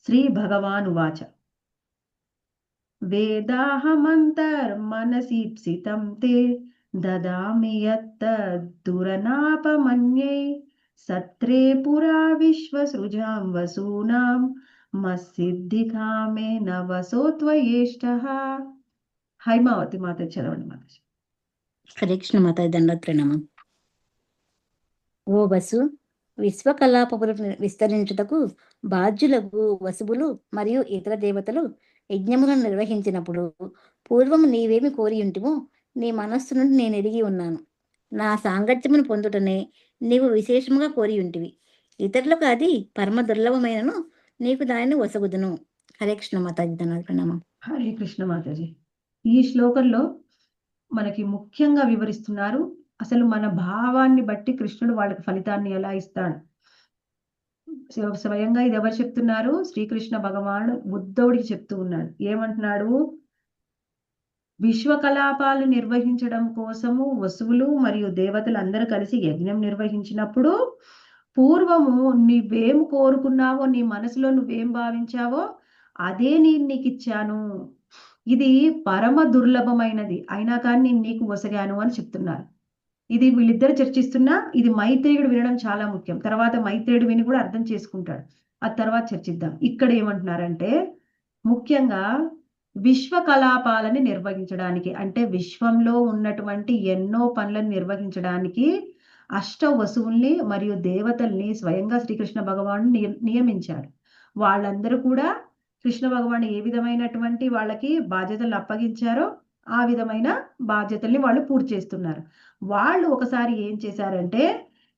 శ్రీ భగవానువాచ వేదాహమంతర్మనసీప్సితం తే దదామి యత్తదురనాపమన్యై సత్రే పురా విశ్వసృజాం వసూనాం మస్సిద్ధికామే నవసోత్వయేష్టః. హైమావతి మాత చదవండి మాతాజీ. హరే కృష్ణ మాతాజీ, దండోత్ ప్రణామం. ఓ వసు, విశ్వకలాపములు విస్తరించుటకు బాధ్యులకు వసువులు మరియు ఇతర దేవతలు యజ్ఞములను నిర్వహించినప్పుడు పూర్వము నీవేమి కోరి ఉంటివో నీ మనస్సు నుండి నేను ఎరిగి ఉన్నాను. నా సాంగత్యమును పొందుటనే నీవు విశేషముగా కోరి ఉంటివి. ఇతరులకు అది పరమ దుర్లభమైనను నీకు దానిని వసగుదును. హరే కృష్ణ మాతాజీ, దండోత్ ప్రణామం. హరే కృష్ణ మాతాజీ. ఈ శ్లోకంలో మనకి ముఖ్యంగా వివరిస్తున్నారు అసలు మన భావాన్ని బట్టి కృష్ణుడు వాళ్ళకి ఫలితాన్ని ఎలా ఇస్తాడు. స్వయంగా ఇది ఎవరు చెప్తున్నారు? శ్రీకృష్ణ భగవానుడు ఉద్ధవుడికి చెప్తూ ఉన్నాడు. ఏమంటున్నాడు? విశ్వకలాపాలు నిర్వహించడం కోసము వసువులు మరియు దేవతలు అందరూ కలిసి యజ్ఞం నిర్వహించినప్పుడు పూర్వము నీవేం కోరుకున్నావో, నీ మనసులో నువ్వేం భావించావో అదే నేను నీకు ఇచ్చాను. ఇది పరమ దుర్లభమైనది, అయినా కానీ నేను నీకు వసగాను అని చెప్తున్నారు. ఇది వీళ్ళిద్దరు చర్చిస్తున్నా, ఇది మైత్రేయుడు వినడం చాలా ముఖ్యం. తర్వాత మైత్రేయుడు విని కూడా అర్థం చేసుకుంటాడు. ఆ తర్వాత చర్చిద్దాం. ఇక్కడ ఏమంటున్నారంటే ముఖ్యంగా విశ్వ కలాపాలని నిర్వహించడానికి, అంటే విశ్వంలో ఉన్నటువంటి ఎన్నో పనులను నిర్వహించడానికి అష్ట వసువుల్ని మరియు దేవతల్ని స్వయంగా శ్రీకృష్ణ భగవానుడు నియమించాడు. వాళ్ళందరూ కూడా కృష్ణ భగవాను ఏ విధమైనటువంటి వాళ్ళకి బాధ్యతలు అప్పగించారో ఆ విధమైన బాధ్యతల్ని వాళ్ళు పూర్తి చేస్తున్నారు. వాళ్ళు ఒకసారి ఏం చేశారంటే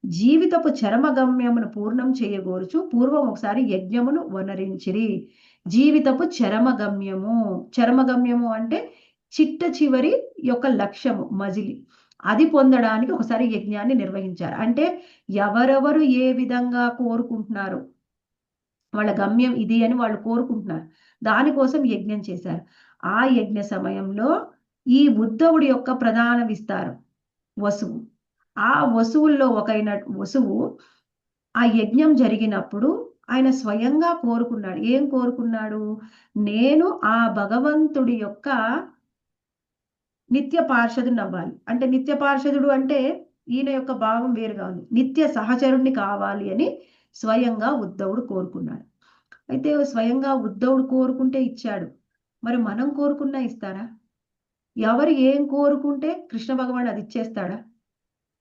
జీవితపు చరమగమ్యమును పూర్ణం చేయగోరుచు పూర్వం ఒకసారి యజ్ఞమును వనరించిరి. జీవితపు చరమగమ్యము అంటే చిట్ట చివరి యొక్క లక్ష్యము మజిలి, అది పొందడానికి ఒకసారి యజ్ఞాన్ని నిర్వహించారు. అంటే ఎవరెవరు ఏ విధంగా కోరుకుంటున్నారు, వాళ్ళ గమ్యం ఇది అని వాళ్ళు కోరుకుంటున్నారు, దానికోసం యజ్ఞం చేశారు. ఆ యజ్ఞ సమయంలో ఈ ఉద్ధవుడి యొక్క ప్రధాన విస్తారం వసువు, ఆ వసువుల్లో ఒకైన వసువు ఆ యజ్ఞం జరిగినప్పుడు ఆయన స్వయంగా కోరుకున్నాడు. ఏం కోరుకున్నాడు? నేను ఆ భగవంతుడి యొక్క నిత్య పార్షదుని అవ్వాలి. అంటే నిత్య పార్షదుడు అంటే ఈయన యొక్క భావం వేరుగా ఉంది, నిత్య సహచరుణ్ణి కావాలి అని స్వయంగా ఉద్ధవుడు కోరుకున్నాడు. అయితే స్వయంగా ఉద్ధవుడు కోరుకుంటే ఇచ్చాడు, మరి మనం కోరుకున్నా ఇస్తారా? ఎవరు ఏం కోరుకుంటే కృష్ణ భగవానుడు అది ఇచ్చేస్తాడా?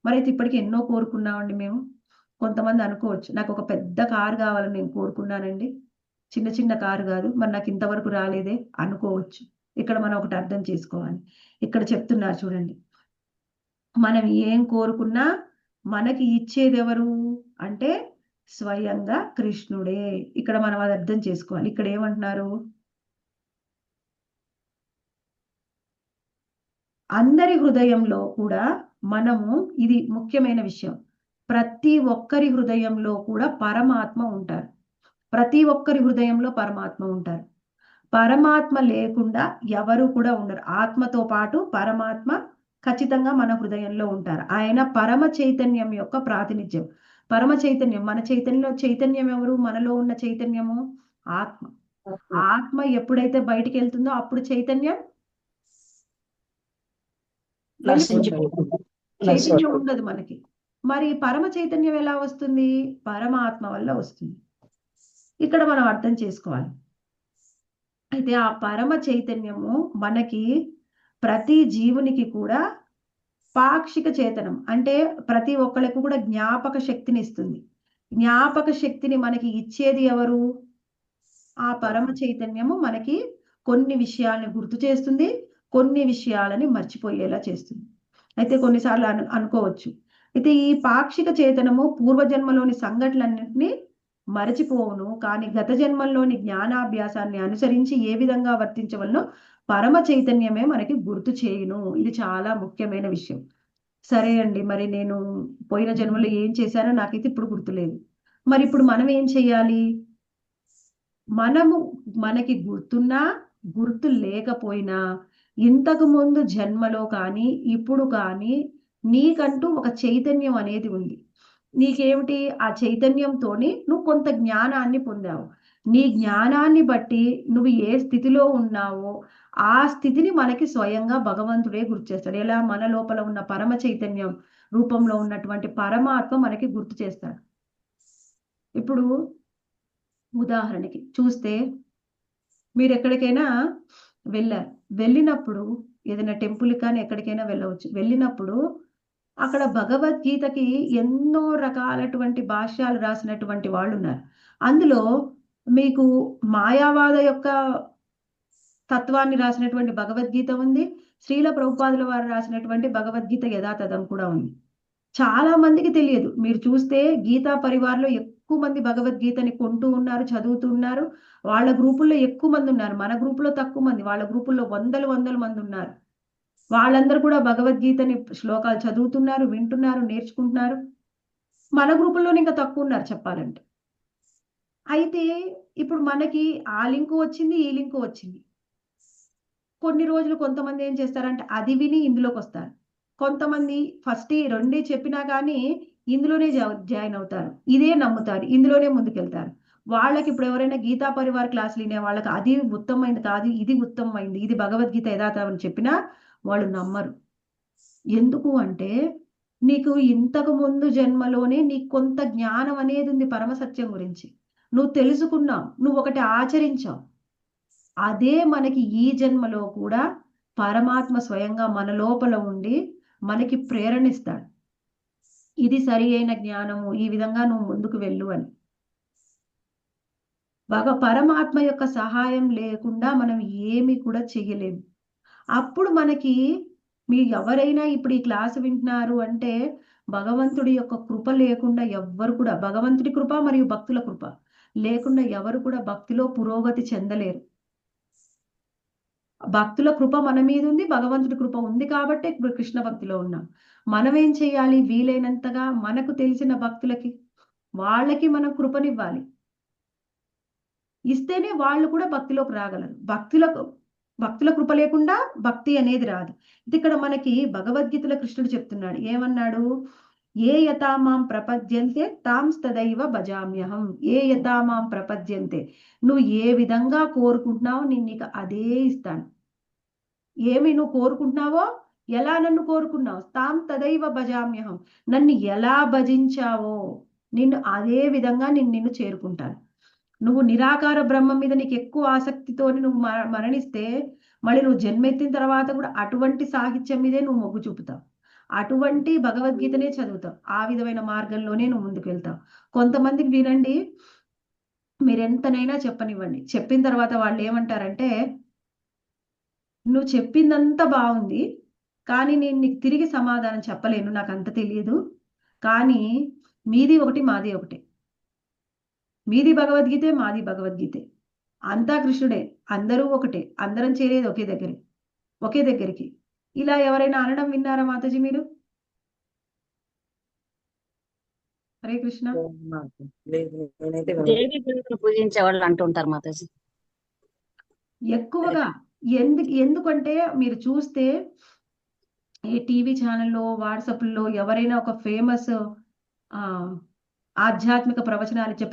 మరి అయితే ఇప్పటికి ఎన్నో కోరుకున్నామండి మేము. కొంతమంది అనుకోవచ్చు, నాకు ఒక పెద్ద కారు కావాలని నేను కోరుకున్నానండి, చిన్న చిన్న కారు కాదు, మరి నాకు ఇంతవరకు రాలేదే అనుకోవచ్చు. ఇక్కడ మనం ఒకటి అర్థం చేసుకోవాలి. ఇక్కడ చెప్తున్నారు చూడండి, మనం ఏం కోరుకున్నా మనకి ఇచ్చేది ఎవరు అంటే స్వయంగా కృష్ణుడే. ఇక్కడ మనం అది అర్థం చేసుకోవాలి. ఇక్కడ ఏమంటున్నారు, అందరి హృదయంలో కూడా మనము, ఇది ముఖ్యమైన విషయం, ప్రతి ఒక్కరి హృదయంలో కూడా పరమాత్మ ఉంటారు. ప్రతి ఒక్కరి హృదయంలో పరమాత్మ ఉంటారు. పరమాత్మ లేకుండా ఎవరు కూడా ఉండరు. ఆత్మతో పాటు పరమాత్మ ఖచ్చితంగా మన హృదయంలో ఉంటారు. ఆయన పరమ చైతన్యం యొక్క ప్రాతినిధ్యం. పరమ చైతన్యం, మన చైతన్యం ఎవరు? మనలో ఉన్న చైతన్యము ఆత్మ. ఆత్మ ఎప్పుడైతే బయటికి వెళ్తుందో అప్పుడు చైతన్యం చైతన్యం ఉండదు మనకి. మరి పరమ చైతన్యం ఎలా వస్తుంది? పరమాత్మ వల్ల వస్తుంది. ఇక్కడ మనం అర్థం చేసుకోవాలి. అయితే ఆ పరమ చైతన్యము మనకి ప్రతి జీవునికి కూడా పాక్షిక చేతనం, అంటే ప్రతి ఒక్కరికి కూడా జ్ఞాపక శక్తిని ఇస్తుంది. జ్ఞాపక శక్తిని మనకి ఇచ్చేది ఎవరు? ఆ పరమ చైతన్యము మనకి కొన్ని విషయాలను గుర్తు చేస్తుంది, కొన్ని విషయాలని మర్చిపోయేలా చేస్తుంది. అయితే కొన్నిసార్లు అనుకోవచ్చు, అయితే ఈ పాక్షిక చేతనము పూర్వజన్మలోని సంఘటనలన్నింటినీ మరచిపోవును, కానీ గత జన్మల్లోని జ్ఞానాభ్యాసాన్ని అనుసరించి ఏ విధంగా వర్తించవలనో పరమ చైతన్యమే మనకి గుర్తు చేయును. ఇది చాలా ముఖ్యమైన విషయం. సరే అండి, మరి నేను పోయిన జన్మలో ఏం చేశానో నాకైతే ఇప్పుడు గుర్తులేదు. మరి ఇప్పుడు మనం ఏం చెయ్యాలి? మనకి గుర్తున్నా గుర్తు లేకపోయినా ఇంతకు ముందు జన్మలో కానీ ఇప్పుడు కానీ నీకంటూ ఒక చైతన్యం అనేది ఉంది. నీకేమిటి? ఆ చైతన్యంతోని నువ్వు కొంత జ్ఞానాన్ని పొందావు. నీ జ్ఞానాన్ని బట్టి నువ్వు ఏ స్థితిలో ఉన్నావో ఆ స్థితిని మనకి స్వయంగా భగవంతుడే గుర్తు చేస్తాడు. ఎలా? మన లోపల ఉన్న పరమ చైతన్యం రూపంలో ఉన్నటువంటి పరమాత్మ మనకి గుర్తు చేస్తాడు. ఇప్పుడు ఉదాహరణకి చూస్తే, మీరు ఎక్కడికైనా వెళ్ళారు, వెళ్ళినప్పుడు ఏదైనా టెంపుల్ కానీ ఎక్కడికైనా వెళ్ళవచ్చు. వెళ్ళినప్పుడు అక్కడ భగవద్గీతకి ఎన్నో రకాలటువంటి భాష్యాలు రాసినటువంటి వాళ్ళు ఉన్నారు. అందులో మీకు మాయావాద యొక్క తత్వాన్ని రాసినటువంటి భగవద్గీత ఉంది, శ్రీల ప్రభుపాదుల వారు రాసినటువంటి భగవద్గీత యథాతథం కూడా ఉంది. చాలా మందికి తెలియదు. మీరు చూస్తే గీతా పరివార్లో ఎక్కువ మంది భగవద్గీతని కొంటూ ఉన్నారు, చదువుతున్నారు. వాళ్ళ గ్రూపుల్లో ఎక్కువ మంది ఉన్నారు, మన గ్రూపులో తక్కువ మంది. వాళ్ళ గ్రూపుల్లో వందల మంది ఉన్నారు. వాళ్ళందరూ కూడా భగవద్గీతని శ్లోకాలు చదువుతున్నారు, వింటున్నారు, నేర్చుకుంటున్నారు. మన గ్రూపుల్లోనే ఇంకా తక్కువ ఉన్నారు చెప్పాలంటే. అయితే ఇప్పుడు మనకి ఆ లింకు వచ్చింది, ఈ లింకు వచ్చింది. కొన్ని రోజులు కొంతమంది ఏం చేస్తారంటే అది విని ఇందులోకి వస్తారు. కొంతమంది ఫస్ట్ ఈ రెండే చెప్పినా కానీ ఇందులోనే జాయిన్ అవుతారు. ఇదే నమ్ముతారు. ఇందులోనే ముందుకెళ్తారు. వాళ్ళకి ఇప్పుడు ఎవరైనా గీతా పరివార్ క్లాసులు వినే వాళ్ళకి అది ఉత్తమమైంది కాదు, ఇది ఉత్తమమైంది, ఇది భగవద్గీత యథాతథం అని చెప్పినా వాళ్ళు నమ్మరు. ఎందుకు అంటే నీకు ఇంతకు ముందు జన్మలోనే నీకు కొంత జ్ఞానం అనేది ఉంది పరమసత్యం గురించి. నువ్వు తెలుసుకున్నావు, నువ్వు ఒకటి ఆచరించావు. అదే మనకి ఈ జన్మలో కూడా పరమాత్మ స్వయంగా మన లోపల ఉండి మనకి ప్రేరణిస్తాడు. ఇది సరి అయిన జ్ఞానము, ఈ విధంగా నువ్వు ముందుకు వెళ్ళు అని. పరమాత్మ యొక్క సహాయం లేకుండా మనం ఏమి కూడా చెయ్యలేము. అప్పుడు మనకి మీరు ఎవరైనా ఇప్పుడు ఈ క్లాసు వింటున్నారు అంటే భగవంతుడి యొక్క కృప లేకుండా ఎవ్వరు కూడా, భగవంతుడి కృప మరియు భక్తుల కృప లేకుండా ఎవరు కూడా భక్తిలో పురోగతి చెందలేరు. భక్తుల కృప మన మీద ఉంది, భగవంతుడి కృప ఉంది కాబట్టి ఇప్పుడు కృష్ణ భక్తిలో ఉన్నాం. మనం ఏం చేయాలి? వీలైనంతగా మనకు తెలిసిన భక్తులకి వాళ్ళకి మనం కృపనివ్వాలి. ఇస్తేనే వాళ్ళు కూడా భక్తిలోకి రాగలరు. భక్తుల కృప లేకుండా భక్తి అనేది రాదు. ఇది ఇక్కడ మనకి భగవద్గీతలో కృష్ణుడు చెప్తున్నాడు. ఏమన్నాడు? ఏ యథామాం ప్రపద్యంతే తాం తదైవ భజామ్యహం. ఏ యథామాం ప్రపద్యంతే, నువ్వు ఏ విధంగా కోరుకుంటున్నావో నేను నీకు అదే ఇస్తాను. ఏమి నువ్వు కోరుకుంటున్నావో, ఎలా నన్ను కోరుకున్నావు, తాం తదైవ భజామ్యహం, నన్ను ఎలా భజించావో నిన్ను అదే విధంగా నిన్ను చేరుకుంటాను. నువ్వు నిరాకార బ్రహ్మం మీద నీకు ఎక్కువ ఆసక్తితో నువ్వు మరణిస్తే మళ్ళీ నువ్వు జన్మెత్తిన తర్వాత కూడా అటువంటి సాహిత్యం మీదే నువ్వు మొగ్గు చూపుతావు, అటువంటి భగవద్గీతనే చదువుతావు. ఆ విధమైన మార్గంలోనే నువ్వు ముందుకు వెళ్తావు. కొంతమందికి వినండి, మీరెంతనైనా చెప్పనివ్వండి, చెప్పిన తర్వాత వాళ్ళు ఏమంటారంటే, నువ్వు చెప్పిందంతా బాగుంది కానీ నేను నీకు తిరిగి సమాధానం చెప్పలేను, నాకు అంత తెలియదు, కానీ మీది ఒకటి మాది ఒకటే, మీది భగవద్గీతే మాది భగవద్గీతే, అంతా కృష్ణుడే, అందరూ ఒకటే, అందరం చేరేది ఒకే దగ్గరికి. ఇలా ఎవరైనా అనడం విన్నారా మాతాజీ మీరు? హరే కృష్ణ. దేవి దేవుడిని పూజించే వాళ్ళు అంటుంటారు మాతాజీ. ఎక్కువగా ఎందుకంటే మీరు చూస్తే ఈ టీవీ ఛానల్లో, వాట్సాప్లో ఎవరైనా ఒక ఫేమస్ ఆధ్యాత్మిక ప్రవచనాలు ఇచ్చే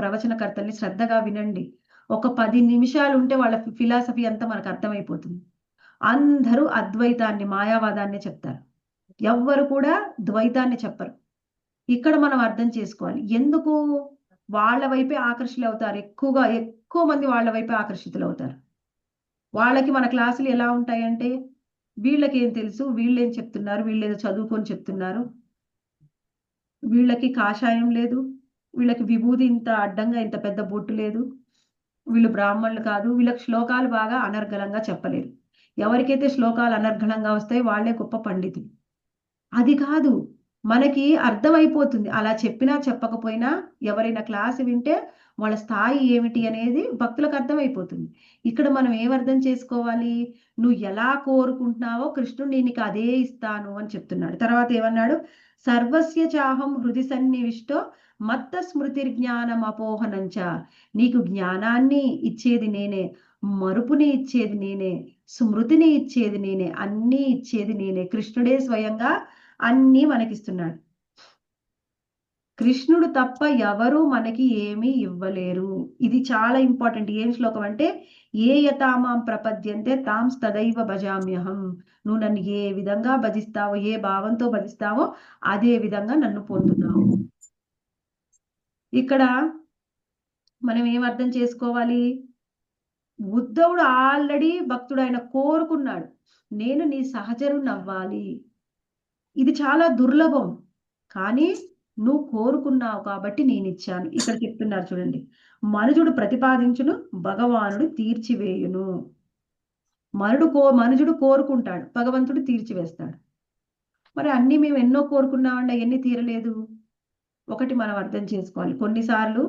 ప్రవచనకర్తల్ని శ్రద్ధగా వినండి. ఒక 10 నిమిషాలు ఉంటే వాళ్ళ ఫిలాసఫీ అంతా మనకు అర్థమైపోతుంది. అందరూ అద్వైతాన్ని, మాయావాదాన్ని చెప్తారు. ఎవ్వరు కూడా ద్వైతాన్ని చెప్పరు. ఇక్కడ మనం అర్థం చేసుకోవాలి, ఎందుకు వాళ్ళ వైపే ఆకర్షితులు అవుతారు. ఎక్కువ మంది వాళ్ళ వైపే ఆకర్షితులు అవుతారు. వాళ్ళకి మన క్లాసులు ఎలా ఉంటాయంటే, వీళ్ళకి ఏం తెలుసు, వీళ్ళేం చెప్తున్నారు, వీళ్ళేదో చదువుకొని చెప్తున్నారు, వీళ్ళకి కాషాయం లేదు, వీళ్ళకి విభూది ఇంత అడ్డంగా ఇంత పెద్ద బొట్టు లేదు, వీళ్ళు బ్రాహ్మణులు కాదు, వీళ్ళకి శ్లోకాలు బాగా అనర్గళంగా చెప్పలేరు. ఎవరికైతే శ్లోకాలు అనర్గళంగా వస్తాయో వాళ్ళే గొప్ప పండితులు. అది కాదు, మనకి అర్థమైపోతుంది. అలా చెప్పినా చెప్పకపోయినా ఎవరైనా క్లాసు వింటే వాళ్ళ స్థాయి ఏమిటి అనేది భక్తులకు అర్థమైపోతుంది. ఇక్కడ మనం ఏమర్థం చేసుకోవాలి? నువ్వు ఎలా కోరుకుంటున్నావో కృష్ణుడు నీకు అదే ఇస్తాను అని చెప్తున్నాడు. తర్వాత ఏమన్నాడు? సర్వస్య చాహం హృది సన్నివిష్టో మత్త స్మృతిర్జ్ఞానం అపోహనంచ. నీకు జ్ఞానాన్ని ఇచ్చేది నేనే, మరుపుని ఇచ్చేది నేనే, స్మృతిని ఇచ్చేది నేనే, అన్నీ ఇచ్చేది నేనే. కృష్ణుడే స్వయంగా అన్నీ మనకిస్తున్నాడు. కృష్ణుడు తప్ప ఎవరు మనకి ఏమీ ఇవ్వలేరు. ఇది చాలా ఇంపార్టెంట్. ఏం శ్లోకం అంటే, ఏ యథామాం ప్రపద్యంతే తాం తదైవ భజామ్యహం. నువ్వు నన్ను ఏ విధంగా భజిస్తావో, ఏ భావంతో భజిస్తావో అదే విధంగా నన్ను పొందుతావు. ఇక్కడ మనం ఏం అర్థం చేసుకోవాలి? ఉద్ధవుడు ఆల్రెడీ భక్తుడు, ఆయన కోరుకున్నాడు, నేను నీ సహచరుని అవ్వాలి. ఇది చాలా దుర్లభం, కానీ నువ్వు కోరుకున్నావు కాబట్టి నేను ఇచ్చాను. ఇక్కడ చెప్తున్నారు చూడండి, మనుజుడు ప్రతిపాదించును భగవానుడు తీర్చివేయును. మనుజుడు కోరుకుంటాడు, భగవంతుడు తీర్చివేస్తాడు. మరి అన్ని మేము ఎన్నో కోరుకున్నామండి, ఎన్ని తీరలేదు. ఒకటి మనం అర్థం చేసుకోవాలి, కొన్నిసార్లు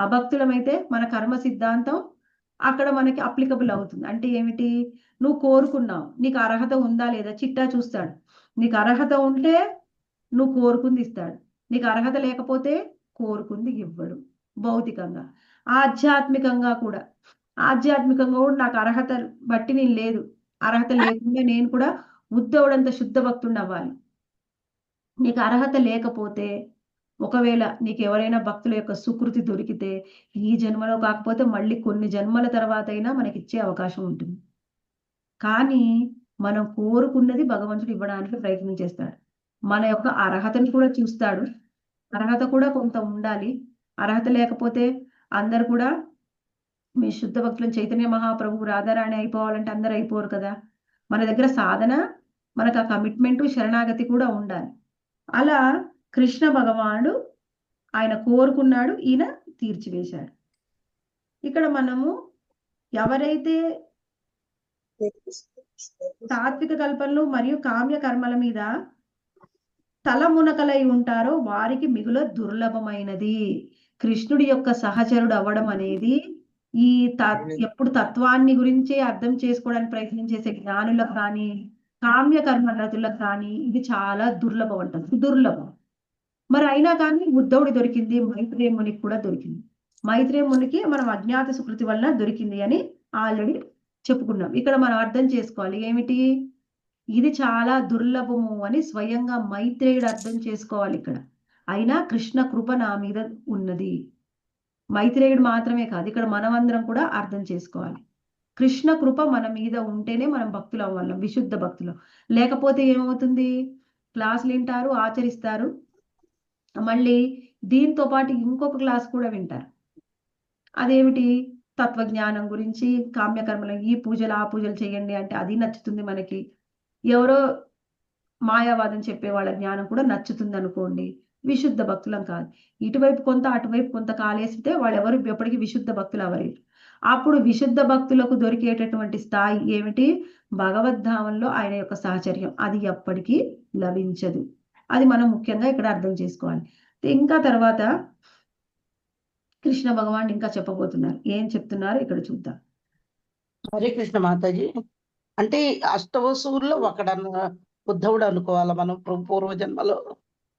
అభక్తులమైతే మన కర్మ సిద్ధాంతం అక్కడ మనకి అప్లికబుల్ అవుతుంది. అంటే ఏమిటి? నువ్వు కోరుకున్నావు, నీకు అర్హత ఉందా లేదా చిట్టా చూస్తాడు. నీకు అర్హత ఉంటే నువ్వు కోరుకుంది ఇస్తాడు, నీకు అర్హత లేకపోతే కోరుకుంది ఇవ్వడు. భౌతికంగా, ఆధ్యాత్మికంగా కూడా నాకు అర్హత బట్టి నేను లేదు, అర్హత లేకుండా నేను కూడా ఉద్ధవుడంత శుద్ధ భక్తుడిని అవ్వాలి. నీకు అర్హత లేకపోతే, ఒకవేళ నీకు ఎవరైనా భక్తుల యొక్క సుకృతి దొరికితే ఈ జన్మలో కాకపోతే మళ్ళీ కొన్ని జన్మల తర్వాత అయినా మనకిచ్చే అవకాశం ఉంటుంది. కానీ మనం కోరుకున్నది భగవంతుడు ఇవ్వడానికి ప్రయత్నం చేస్తాడు. మన యొక్క అర్హతను కూడా చూస్తాడు. అర్హత కూడా కొంత ఉండాలి. అర్హత లేకపోతే అందరు కూడా మీ శుద్ధ భక్తులను చైతన్య మహాప్రభు రాధారాణి అయిపోవాలంటే అందరు అయిపోరు కదా. మన దగ్గర సాధన, మనకు ఆ కమిట్మెంట్, శరణాగతి కూడా ఉండాలి. అలా కృష్ణ భగవానుడు ఆయన కోరుకున్నాడు, ఈయన తీర్చివేశాడు. ఇక్కడ మనము ఎవరైతే తాత్విక కల్పనలు మరియు కామ్య కర్మల మీద తల మునకలై ఉంటారో వారికి మిగుల దుర్లభమైనది. కృష్ణుడి యొక్క సహచరుడు అవ్వడం అనేది ఈ ఎప్పుడు తత్వాన్ని గురించి అర్థం చేసుకోవడానికి ప్రయత్నం చేసే జ్ఞానులకు కానీ, కామ్య కర్మరతులకు కానీ ఇది చాలా దుర్లభం అంటారు, సుదుర్లభం. మరి అయినా కానీ ఉద్ధవుడి దొరికింది, మైత్రేయ మునికి కూడా దొరికింది. మైత్రేయ మునికి మనం అజ్ఞాత సుకృతి వలన దొరికింది అని ఆల్రెడీ చెప్పుకున్నాం. ఇక్కడ మనం అర్థం చేసుకోవాలి ఏమిటి, ఇది చాలా దుర్లభము అని స్వయంగా మైత్రేయుడు అర్థం చేసుకోవాలి ఇక్కడ. అయినా కృష్ణ కృప నా మీద ఉన్నది. మైత్రేయుడు మాత్రమే కాదు, ఇక్కడ మనమందరం కూడా అర్థం చేసుకోవాలి. కృష్ణ కృప మన మీద ఉంటేనే మనం భక్తులు అవ్వాలి, విశుద్ధ భక్తులు. లేకపోతే ఏమవుతుంది, క్లాసులు వింటారు, ఆచరిస్తారు, మళ్ళీ దీంతో పాటు ఇంకొక క్లాస్ కూడా వింటారు. అదేమిటి, తత్వజ్ఞానం గురించి, కామ్యకర్మలు, ఈ పూజలు ఆ పూజలు చేయండి అంటే అది నచ్చుతుంది మనకి. ఎవరో మాయావాదం చెప్పే వాళ్ళ జ్ఞానం కూడా నచ్చుతుంది అనుకోండి, విశుద్ధ భక్తులం కాదు. ఇటువైపు కొంత అటువైపు కొంత కాలేసితే వాళ్ళు ఎవరు ఎప్పటికీ విశుద్ధ భక్తులు అవ్వలేరు. అప్పుడు విశుద్ధ భక్తులకు దొరికేటటువంటి స్థాయి ఏమిటి, భగవద్ధామంలో ఆయన యొక్క సహచర్యం, అది ఎప్పటికీ లభించదు. అది మనం ముఖ్యంగా ఇక్కడ అర్థం చేసుకోవాలి. ఇంకా తర్వాత కృష్ణ భగవాన్ ఇంకా చెప్పబోతున్నారు. ఏం చెప్తున్నారు ఇక్కడ చూద్దాం. హరే కృష్ణ మాతాజీ. అంటే అష్టవసువుల్లో ఒకడన్న ఉద్ధవుడు అనుకోవాలా మనం పూర్వజన్మలో?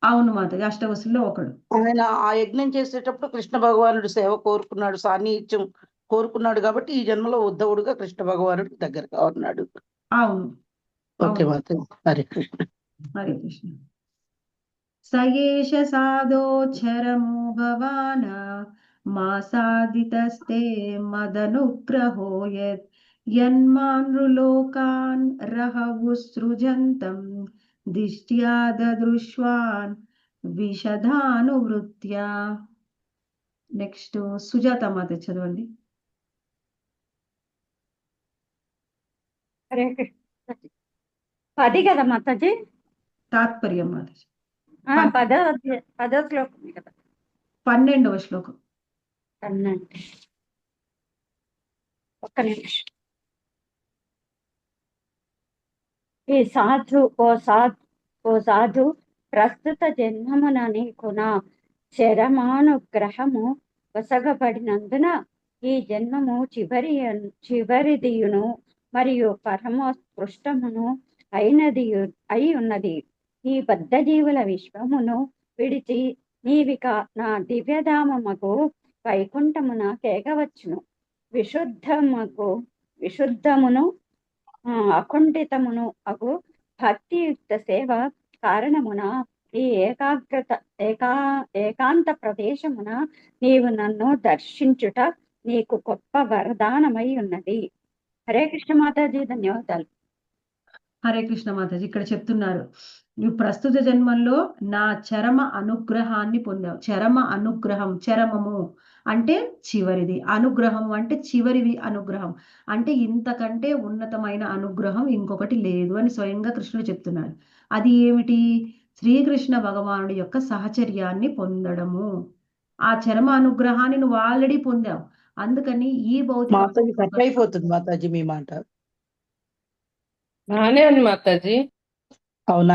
అవును మాతాజీ, అష్టవసుల్లో ఒకడు. ఆయన ఆ యజ్ఞం చేసేటప్పుడు కృష్ణ భగవానుడు సేవ కోరుకున్నాడు, సాన్నిహిత్యం కోరుకున్నాడు, కాబట్టి ఈ జన్మలో ఉద్ధవుడుగా కృష్ణ భగవానుడికి దగ్గరగా ఉన్నాడు. అవును. ఓకే మాతాజీ, హరే కృష్ణ. హరే కృష్ణ. సయేష సాధోచ్చరమో భవాన మా సాధితస్తే మదనుగ్రహో యత్ యన్మానృలోకాన్ రహవుసృజంతం దిష్ట్యా దదృశ్వాన్ విశదానువృత్యా. నెక్స్ట్ సుజాత మాత చదవండి. హరే కృష్ణ. 10 కదా మాతాజీ? తాత్పర్యం మాతాజీ. 10వ శ్లోకం కదా. 12వ శ్లోకం. 12. ఒక్క నిమిషం. ఈ ఓ సాధు ప్రస్తుత జన్మమున నీకున శరమానుగ్రహము వసగబడినందున ఈ జన్మము చివరిదియును మరియు పరమోత్కృష్టమును అయి ఉన్నది. ఈ బద్ధజీవుల విశ్వమును విడిచి నీవిక నా దివ్యధామముకు వైకుంఠమున కేగవచ్చును. విశుద్ధమును అకుంఠితమును అగు భక్తియుక్త సేవ కారణమున ఈ ఏకాంత ప్రదేశమున నీవు నన్ను దర్శించుట నీకు గొప్ప వరదానమై ఉన్నది. హరే కృష్ణ మాతాజీ, ధన్యవాదాలు. హరే కృష్ణ మాతాజీ. ఇక్కడ చెప్తున్నారు, నువ్వు ప్రస్తుత జన్మంలో నా చరమ అనుగ్రహాన్ని పొందావు. చరమ అనుగ్రహం, చరమము అంటే చివరిది, అనుగ్రహం అంటే చివరిది అనుగ్రహం, అంటే ఇంతకంటే ఉన్నతమైన అనుగ్రహం ఇంకొకటి లేదు అని స్వయంగా కృష్ణుడు చెప్తున్నాడు. అది ఏమిటి, శ్రీకృష్ణ భగవానుడి యొక్క సహచర్యాన్ని పొందడము. ఆ చరమ అనుగ్రహాన్ని నువ్వు ఆల్రెడీ పొందావు. అందుకని ఈ మాతాజీ కట్ అయిపోతుంది మాతాజీ మీ మాట. బానే ఉంది మాతాజీ. అవునా?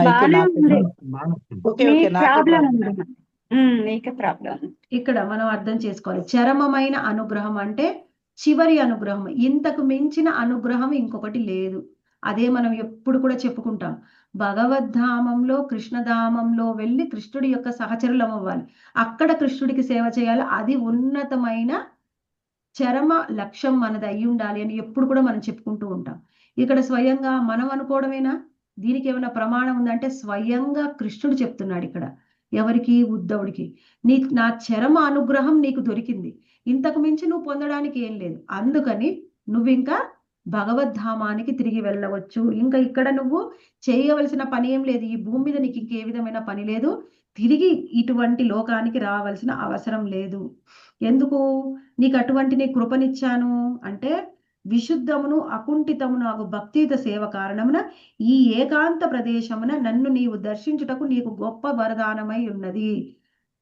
ఇక్కడ మనం అర్థం చేసుకోవాలి, చరమమైన అనుగ్రహం అంటే చివరి అనుగ్రహం, ఇంతకు మించిన అనుగ్రహం ఇంకొకటి లేదు. అదే మనం ఎప్పుడు కూడా చెప్పుకుంటాం, భగవద్ధామంలో కృష్ణధామంలో వెళ్ళి కృష్ణుడి యొక్క సహచరులం అవ్వాలి, అక్కడ కృష్ణుడికి సేవ చేయాలి. అది ఉన్నతమైన చరమ లక్ష్యం మనది అయి ఉండాలి అని ఎప్పుడు కూడా మనం చెప్పుకుంటూ ఉంటాం. ఇక్కడ స్వయంగా మనం అనుకోవడమేనా? దీనికి ఏమైనా ప్రమాణం ఉందంటే స్వయంగా కృష్ణుడు చెప్తున్నాడు ఇక్కడ. ఎవరికి? ఉద్ధవుడికి. నా చరమ అనుగ్రహం నీకు దొరికింది, ఇంతకు మించి నువ్వు పొందడానికి ఏం లేదు, అందుకని నువ్వు ఇంకా భగవద్ధామానికి తిరిగి వెళ్ళవచ్చు. ఇంకా ఇక్కడ నువ్వు చేయవలసిన పని ఏం లేదు, ఈ భూమి మీద నీకు ఇంకే విధమైన పని లేదు, తిరిగి ఇటువంటి లోకానికి రావాల్సిన అవసరం లేదు. ఎందుకు నీకు అటువంటి నీ కృపనిచ్చాను అంటే విశుద్ధమును అకుంఠితమును అగు భక్తియుత సేవ కారణమున ఈ ఏకాంత ప్రదేశమున నన్ను నీవు దర్శించుటకు నీకు గొప్ప వరదానమై ఉన్నది.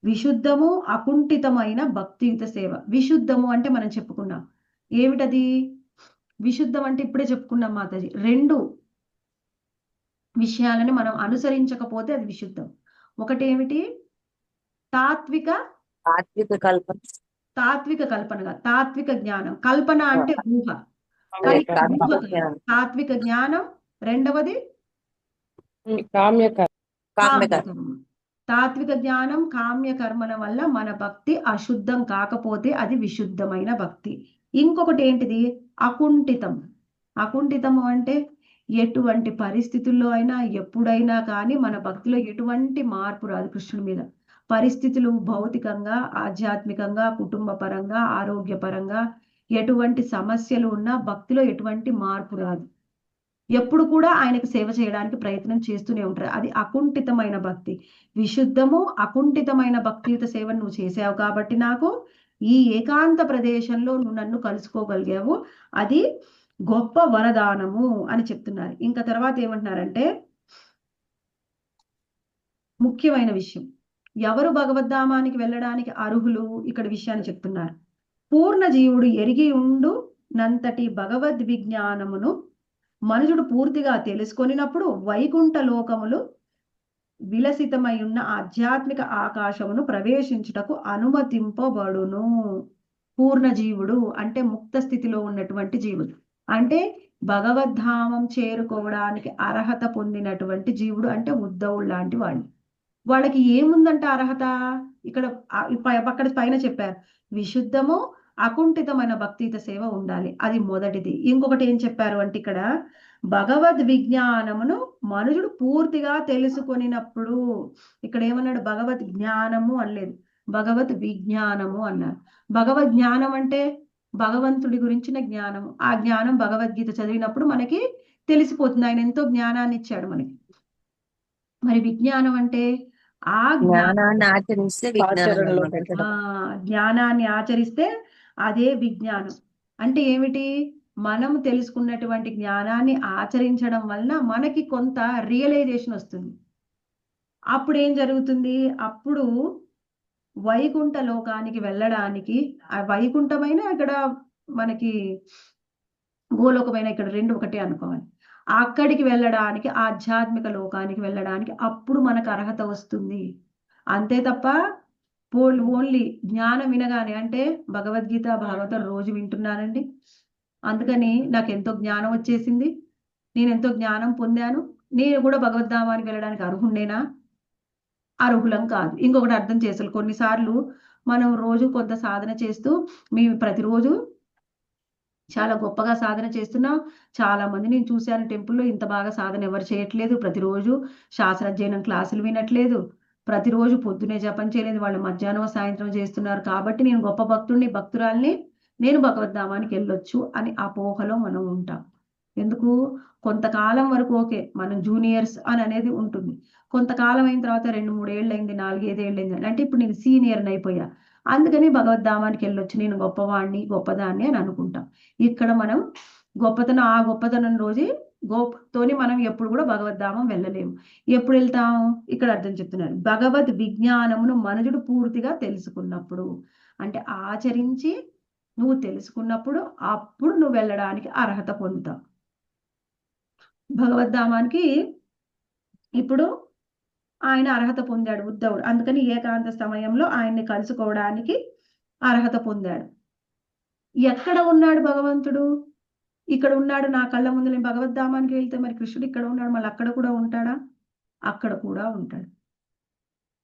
విశుద్ధము అకుంఠితమైన భక్తియుత సేవ. విశుద్ధము అంటే మనం చెప్పుకున్నాం ఏమిటది? విశుద్ధం అంటే ఇప్పుడే చెప్పుకున్నాం మాతాజీ, 2 విషయాలని మనం అనుసరించకపోతే అది విశుద్ధం. ఒకటేమిటి? తాత్విక కల్పన, తాత్విక జ్ఞానం. కల్పన అంటే ఊహ, కానీ తాత్విక జ్ఞానం. రెండవది కామ్యకర్మ. తాత్విక జ్ఞానం కామ్య కర్మల వల్ల మన భక్తి అశుద్ధం కాకపోతే అది విశుద్ధమైన భక్తి. ఇంకొకటి ఏంటిది? అకుంఠితం. అకుంఠితము అంటే ఎటువంటి పరిస్థితుల్లో అయినా ఎప్పుడైనా కానీ మన భక్తిలో ఎటువంటి మార్పు రాదు కృష్ణుడి మీద. పరిస్థితులు భౌతికంగా, ఆధ్యాత్మికంగా, కుటుంబ పరంగా, ఆరోగ్యపరంగా ఎటువంటి సమస్యలు ఉన్నా భక్తిలో ఎటువంటి మార్పు రాదు. ఎప్పుడు కూడా ఆయనకు సేవ చేయడానికి ప్రయత్నం చేస్తూనే ఉంటారు. అది అకుంఠితమైన భక్తి. విశుద్ధము అకుంఠితమైన భక్తియుత సేవను నువ్వు చేసావు కాబట్టి నాకు ఈ ఏకాంత ప్రదేశంలో నువ్వు నన్ను కలుసుకోగలిగావు, అది గొప్ప వరదానము అని చెప్తున్నారు. ఇంకా తర్వాత ఏమంటున్నారంటే ముఖ్యమైన విషయం, ఎవరు భగవద్ధామానికి వెళ్ళడానికి అర్హులు ఇక్కడ విషయాన్ని చెప్తున్నారు. పూర్ణ జీవుడు ఎరిగి ఉండు నంతటి భగవద్ విజ్ఞానమును మనుషుడు పూర్తిగా తెలుసుకొనినప్పుడు వైకుంఠ లోకములు విలసితమై ఉన్న ఆధ్యాత్మిక ఆకాశమును ప్రవేశించుటకు అనుమతింపబడును. పూర్ణ జీవుడు అంటే ముక్త స్థితిలో ఉన్నటువంటి జీవుడు, అంటే భగవద్ధామం చేరుకోవడానికి అర్హత పొందినటువంటి జీవుడు అంటే ఉద్ధవుడు లాంటి వాళ్ళు. వాళ్ళకి ఏముందంట అర్హత? ఇక్కడ అక్కడ పైన చెప్పారు, విశుద్ధము అకుంఠితమైన భక్తియుత సేవ ఉండాలి, అది మొదటిది. ఇంకొకటి ఏం చెప్పారు అంటే ఇక్కడ భగవద్ విజ్ఞానమును మనుషుడు పూర్తిగా తెలుసుకొనినప్పుడు, ఇక్కడ ఏమన్నాడు? భగవద్ జ్ఞానము అనలేదు, భగవద్ విజ్ఞానము అన్నారు. భగవద్ జ్ఞానం అంటే భగవంతుడి గురించిన జ్ఞానము. ఆ జ్ఞానం భగవద్గీత చదివినప్పుడు మనకి తెలిసిపోతుంది, ఆయన ఎంతో జ్ఞానాన్ని ఇచ్చాడు మనకి. మరి విజ్ఞానం అంటే ఆ జ్ఞానాన్ని ఆచరిస్తే జ్ఞానాన్ని ఆచరిస్తే అదే విజ్ఞానం. అంటే ఏమిటి? మనం తెలుసుకున్నటువంటి జ్ఞానాన్ని ఆచరించడం వలన మనకి కొంత రియలైజేషన్ వస్తుంది. అప్పుడు ఏం జరుగుతుంది? అప్పుడు వైకుంఠ లోకానికి వెళ్ళడానికి, ఆ వైకుంఠమైన ఇక్కడ మనకి గోలోకమైన ఇక్కడ 2 ఒకటే అనుకోవాలి. అక్కడికి వెళ్ళడానికి, ఆధ్యాత్మిక లోకానికి వెళ్ళడానికి అప్పుడు మనకు అర్హత వస్తుంది. అంతే తప్ప ఓన్లీ జ్ఞానం వినగానే, అంటే భగవద్గీత భాగవతం రోజు వింటున్నానండి, అందుకని నాకు ఎంతో జ్ఞానం వచ్చేసింది, నేను ఎంతో జ్ఞానం పొందాను, నేను కూడా భగవద్ధామానికి వెళ్ళడానికి అర్హుండేనా? అర్హులం కాదు. ఇంకొకటి అర్థం చేసుకోవాలి, కొన్నిసార్లు మనం రోజు కొంత సాధన చేస్తూ, మేము ప్రతిరోజు చాలా గొప్పగా సాధన చేస్తున్నాం, చాలా మంది నేను చూశాను టెంపుల్లో ఇంత బాగా సాధన ఎవరు చేయట్లేదు, ప్రతిరోజు శాస్త్రాధ్యయనం క్లాసులు వినట్లేదు, ప్రతిరోజు పొద్దునే జపం చేయలేదు, వాళ్ళు మధ్యాహ్నం సాయంత్రం చేస్తున్నారు, కాబట్టి నేను గొప్ప భక్తుడిని, భక్తురాల్ని, నేను భగవద్ధామానికి వెళ్ళొచ్చు అని అపోహలో మనం ఉంటాం. ఎందుకు? కొంతకాలం వరకు ఓకే, మనం జూనియర్స్ అని అనేది ఉంటుంది, కొంతకాలం అయిన తర్వాత 2-3 ఏళ్ళు అయింది, 4-5 ఏళ్ళు అయింది అంటే ఇప్పుడు నేను సీనియర్ని అయిపోయా, అందుకని భగవద్ధామానికి వెళ్ళొచ్చు, నేను గొప్పవాణ్ణి గొప్పదాన్ని అని అనుకుంటాం. ఇక్కడ మనం గొప్పతనం, ఆ గొప్పతనం రోజు గోప్తోని మనం ఎప్పుడు కూడా భగవద్ధామం వెళ్ళలేము. ఎప్పుడు వెళ్తాం? ఇక్కడ అర్థం చెప్తున్నారు, భగవద్ విజ్ఞానమును మనుషుడు పూర్తిగా తెలుసుకున్నప్పుడు, అంటే ఆచరించి నువ్వు తెలుసుకున్నప్పుడు అప్పుడు నువ్వు వెళ్ళడానికి అర్హత పొందుతావు భగవద్ధామానికి. ఇప్పుడు ఆయన అర్హత పొందాడు ఉద్ధవుడు, అందుకని ఏకాంత సమయంలో ఆయన్ని కలుసుకోవడానికి అర్హత పొందాడు. ఎక్కడ ఉన్నాడు భగవంతుడు? ఇక్కడ ఉన్నాడు, నా కళ్ళ ముందు నేను భగవద్ధామానికి వెళ్తే మరి కృష్ణుడు ఇక్కడ ఉన్నాడు, మళ్ళీ అక్కడ కూడా ఉంటాడా? అక్కడ కూడా ఉంటాడు.